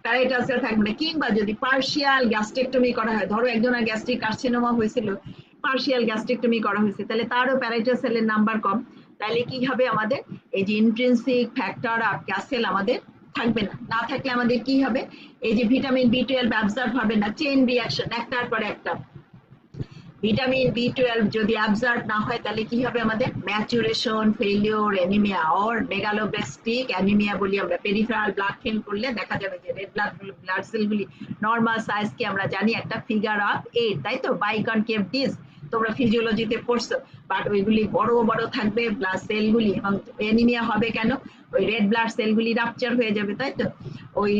প্যারাইটাল সেল থাকবে না। কিংবা যদি পার্শিয়াল গ্যাস্ট্রেক্টমি করা হয়, ধরো একজনের গ্যাস্ট্রিক কার্সিনোমা হয়েছিল, পার্শিয়াল গ্যাস্ট্রেক্টমি করা হয়েছে, তাহলে তারও প্যারাইটাল সেলের নাম্বার কম, তাহলে কি হবে আমাদের এই যে ইন্ট্রিনসিক ফ্যাক্টর অফ ক্যাসেল আমাদের থাকবে না। না থাকলে আমাদের কি হবে? এই যে ভিটামিন B12 অ্যাবজর্ব হবে না, চেইন রিঅ্যাকশন একটার পর একটা। ভিটামিন B12 যদি অ্যাবজর্ব না হয় তাহলে কি হবে আমাদের? Maturation, failure, anaemia or megaloblastic anaemia বলি আমরা। পেরিফেরাল ব্লাড ফিল্ম করলে দেখা যাবে যে রেড ব্লাড সেলগুলি নর্মাল সাইজ কি আমরা জানি একটা ফিগার অফ 8, তাই তো? বাইকনকেভ ডিস্ক তোমরা ফিজিওলজিতে পড়ছো, বাট ওইগুলি বড় বড় থাকবে ব্লাড সেলগুলি, এবং অ্যানিমিয়া হবে কেন? ওই রেড ব্লাড সেলগুলি রাপচার হয়ে যাবে, তাই তো? ওই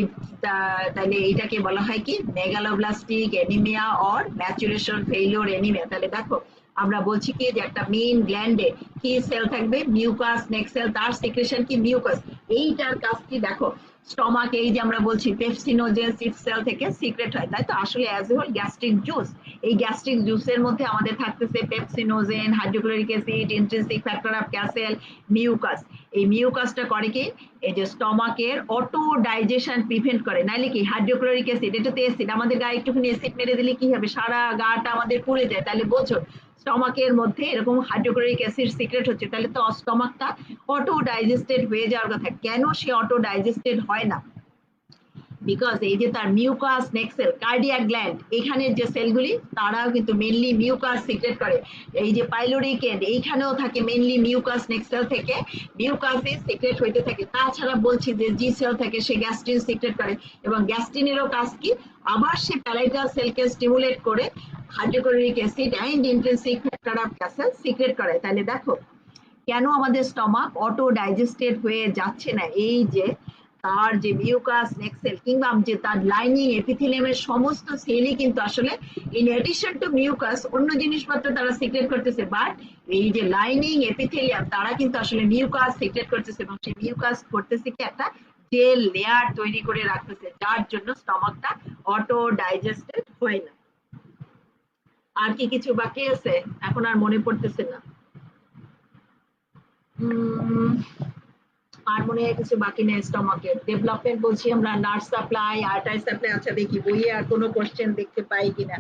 তাহলে এটাকে বলা হয় কি megaloblastic anaemia or maturation failure anaemia. তাহলে দেখো আমরা বলছি কি যে একটা মেইন গ্ল্যান্ডে কি সেল থাকবে? মিউকাস নেক সেল, তার সিক্রেশন কি মিউকাস। এইটার কাজ কি দেখো স্টমাক এই যে আমরা বলছি পেপসিনোজেন সিপ সেল থেকে সিক্রেট হয়, তাই তো? আসলে as a whole gastric juice, এই গ্যাস্ট্রিক জুসের মধ্যে আমাদের থাকতেছে pepsinogen, hydrochloric acid, intrinsic factor of Castle, mucus. এই মিউকাসটা করে কি এই যে স্টমাকের অটো ডাইজেশন প্রিভেন্ট করে। নাইলে কি হাইড্রোক্লোরিক অ্যাসিড, এটা তো অ্যাসিড, আমাদের গায়ে একটুখানি অ্যাসিড মেরে দিলে কি হবে? সারা গাটা আমাদের পুড়ে যায়। তাহলে বোঝো স্টমাকের মধ্যে এরকম হাইড্রোক্লোরিক অ্যাসিড সিক্রেট হচ্ছে, তাহলে তো স্টমাকটা অটো ডাইজেস্টেড হয়ে যাওয়ার কথা। কেন সে অটো ডাইজেস্টেড হয় না? বিকজ এই যে তার mucus neck sell, cardiac gland, এখানের যে সেলগুলি তারাও কিন্তু মেনলি মিউকাস সিক্রেট করে। এই যে পাইলোরিক এন্ড এইখানেও থাকে মেনলি মিউকাস নেক সেল থেকে মিউকাসে সিক্রেট হইতে থাকে। তাছাড়া বলছি যে জি সেল থেকে সে গ্যাস্ট্রিন সিক্রেট করে, এবং গ্যাস্ট্রিনেরও কাজ কি? আবার সে প্যারাইটাল সেলকে স্টিমুলেট করে hydrochloric acid and intrinsic factor of Castle secrete করে। তাহলে দেখো কেন আমাদের স্টমাক অটো ডাইজেস্টেড হয়ে যাচ্ছে না? এই যে তার যে মিউকাস নেক্সট সেল কিংবা যে তার লাইনিং এপিথেলিয়ামের সমস্ত সেলই কিন্তু আসলে ইন এডিশন টু মিউকাস অন্য জিনিসপত্র তারা সিক্রেট করতেছে, বাট এই যে লাইনিং এপিথেলিয়াম তারা কিন্তু আসলে মিউকাস সিক্রেট করতেছে এবং সেই মিউকাস করতেছে কি একটা জেল লেয়ার তৈরি করে রাখতেছে, যার জন্য স্টমাকটা অটো ডাইজেস্টেড হয় না। আর কি কিছু বাকি আছে? এখন আর মনে পড়তেছে না। আর মনে হয় কিছু বাকি নেই। স্টমাকের ডেভেলপমেন্ট বলছি আমরা, নার্ভ সাপ্লাই, আর্টারি সাপ্লাই। আচ্ছা দেখি বইয়ে আর কোনো কোশ্চেন দেখতে পাই কিনা,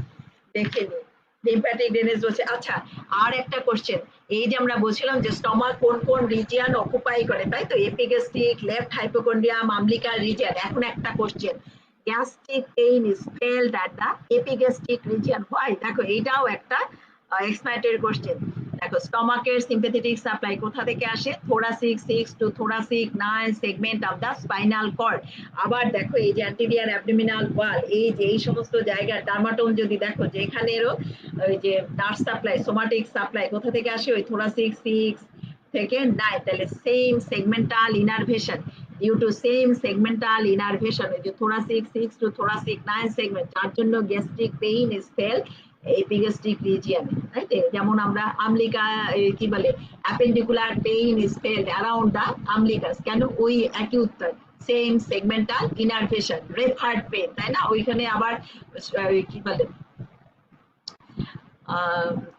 দেখে নি। লিম্ফ্যাটিক ড্রেনেজ বলছে। আচ্ছা আর একটা কোশ্চেন, এই যে আমরা বলছিলাম যে স্টমাক কোন কোন রিজিয়ন অকুপাই করে, তাই তো? Epigastric, left hypochondrium, umbilical region. এখন একটা question, gastric pain is felt at the epigastric region, why? দেখো এইটাও একটা এক্সপ্লেনেটরি কোশ্চেন। দেখো স্টমাকের সিম্প্যাথেটিক সাপ্লাই কোথা থেকে আসে? Thoracic 6 to thoracic 9 segment of the spinal cord. আবার দেখো এই যে অ্যান্টেরিয়র অ্যাবডোমিনাল ওয়াল, এই যে এই সমস্ত জায়গার ডার্মাটোম যদি দেখো যে এখানেরও ওই যে নার্ভ সাপ্লাই, সোমাটিক সাপ্লাই কোথা থেকে আসে? ওই থোরাসিক 6 থেকে 9। তাহলে same segmental innervation, due to same segmental innervation, এই যে থোরাসিক 6 টু থোরাসিক 9 সেগমেন্ট, যার জন্য gastric pain is felt epigastric region, right? যেমন আমরা আমলিকা কি বলে appendicular pain is felt around the umbilicus, কেন? ওই একই উত্তর, same segmental innervation, referred pain, তাই না? ওইখানে আবার কি বলে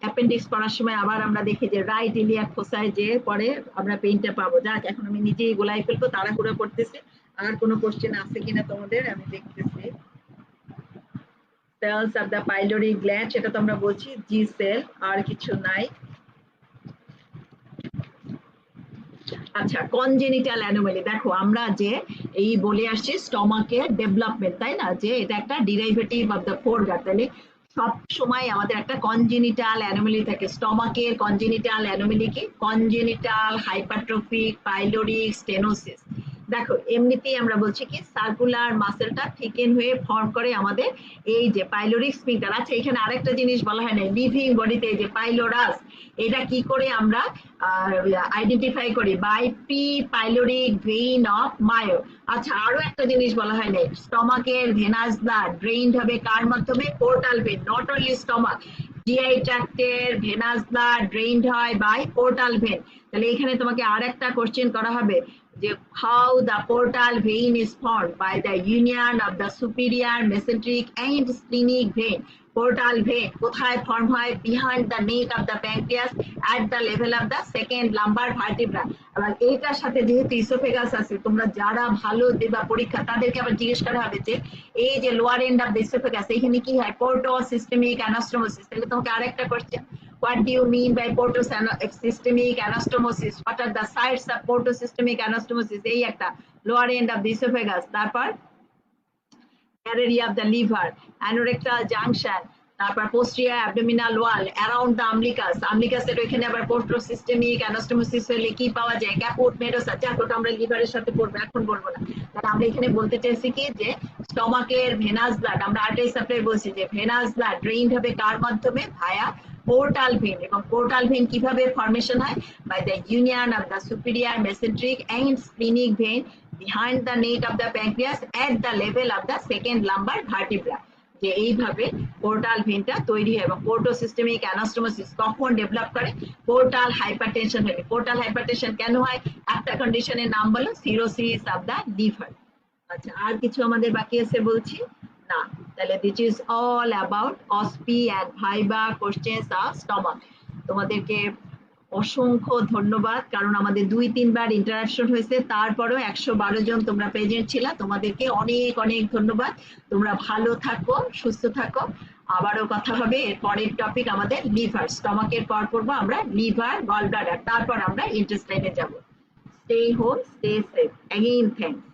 অ্যাপেন্ডিক্স পড়ার সময় আবার আমরা দেখি যে রাইট ইলিয়াক ফোসায় যে পরে আমরা পেইনটা পাবো। যাক এখন আমি নিজেই গোলাই ফেলবো, তাড়াহুড়ো করতেছি। আর কোনো কোশ্চেন আছে কিনা তোমাদের আমি দেখতেছি। Cells of the pyloric gland, সেটা তো আমরা বলছি জি সেল, আর কিছু নাই। আচ্ছা কনজেনিটাল অ্যানোমালি, দেখো আমরা যে এই বলে আসছি স্টমাকের ডেভেলপমেন্ট, তাই না? যে এটা একটা ডিরাইভেটিভ অফ দ্য ফোরগাট, তাহলে সব সময় আমাদের একটা কনজেনিটাল অ্যানোমালি থাকে। স্টমাকের কনজেনিটাল অ্যানোমালি কি? Congenital hypertrophic pyloric stenosis. দেখো এমনিতেই আমরা বলছি কি সার্কুলার মাসেলটা থিকেন হয়ে ফর্ম করে আমাদের এই যে পাইলোরিক স্ফিংক্টার। আচ্ছা এখানে আরেকটা জিনিস বলা হয় না, লিভিং বডিতে যে পাইলোরাস, এটা কি করে আমরা আইডেন্টিফাই করি? By pre pyloric vein of Mayo. আচ্ছা আরো একটা জিনিস বলা হয় না, স্টমাকের ভেনাস ব্লাড ড্রেইনড হবে কার মাধ্যমে? Portal vein. Not only stomach, GI ট্র্যাক্টের ভেনাস ব্লাড ড্রেইনড হয় বাই পোর্টাল ভেন। তাহলে এখানে তোমাকে আর একটা কোশ্চেন করা হবে যে how the portal vein is formed by the union of the superior mesenteric and splenic vein. Portal when কোথায় ফর্ম হয়? Behind the neck of the pancreas at the level of the second lumbar vertebra। আবার এইটার সাথে যেহেতু oesophagus আছে, তোমরা যারা ভালো দেবা পরীক্ষা তাদেরকে আবার জিজ্ঞেস করা হবে যে এই যে lower end of the oesophagus এখানে কি হয়? Portosystemic anastomosis. তাহলে তোমাকে আরেকটা question, what do you mean by portosystemic anastomosis? What are the sites of portosystemic anastomosis? এই একটা lower end of the esophagus, তারপর area of the liver, anorectal junction, তারপর posterior abdominal wall, around the umbilicus, umbilicus এর ওখানে আবার portosystemic anastomosis হলে কি পাওয়া যায়? caput medusa। যাক ওটা আমরা লিভারের সাথে পড়বো, এখন বলবো না। তাহলে আমরা এখানে বলতে চাইছি কি যে স্টমাকের ভেনাস ব্লাড, আমরা আর্টারি সাপ্লাই বলছি যে ভেনাস ব্লাড ড্রেইনড হবে কার মাধ্যমে? Via portal vein. এবং পোর্টাল ভেন কিভাবে ফর্মেশন হয়? By the union of the superior mesenteric and splenic vein behind the nape of the pancreas at the level of the second lumbar vertebra। যে এইভাবে portal ভেনটা তৈরি হয়। এবং portosystemic anastomosis কখন develop করে? Portal hypertension হলে। Portal hypertension কেন হয়? একটা কন্ডিশনের নাম বলো, সিরোসিস অফ দ্য লিভার। আচ্ছা আর কিছু আমাদের বাকি আছে বলছি না? তাহলে this is all about OSPE and viva questions of stomach. তোমাদেরকে অসংখ্য ধন্যবাদ, কারণ আমাদের 2-3 বার ইন্টারাকশন হয়েছে, তারপরেও 112 জন তোমরা প্রেজেন্ট ছিলা। তোমাদেরকে অনেক অনেক ধন্যবাদ। তোমরা ভালো থাকো, সুস্থ থাকো। আবারও কথা হবে। এর পরের টপিক আমাদের লিভার। স্টমাকের পর পড়বো আমরা লিভার, গল ব্লাডার, তারপর আমরা ইন্টেস্টাইনে যাব। Stay home, stay safe. Again thanks.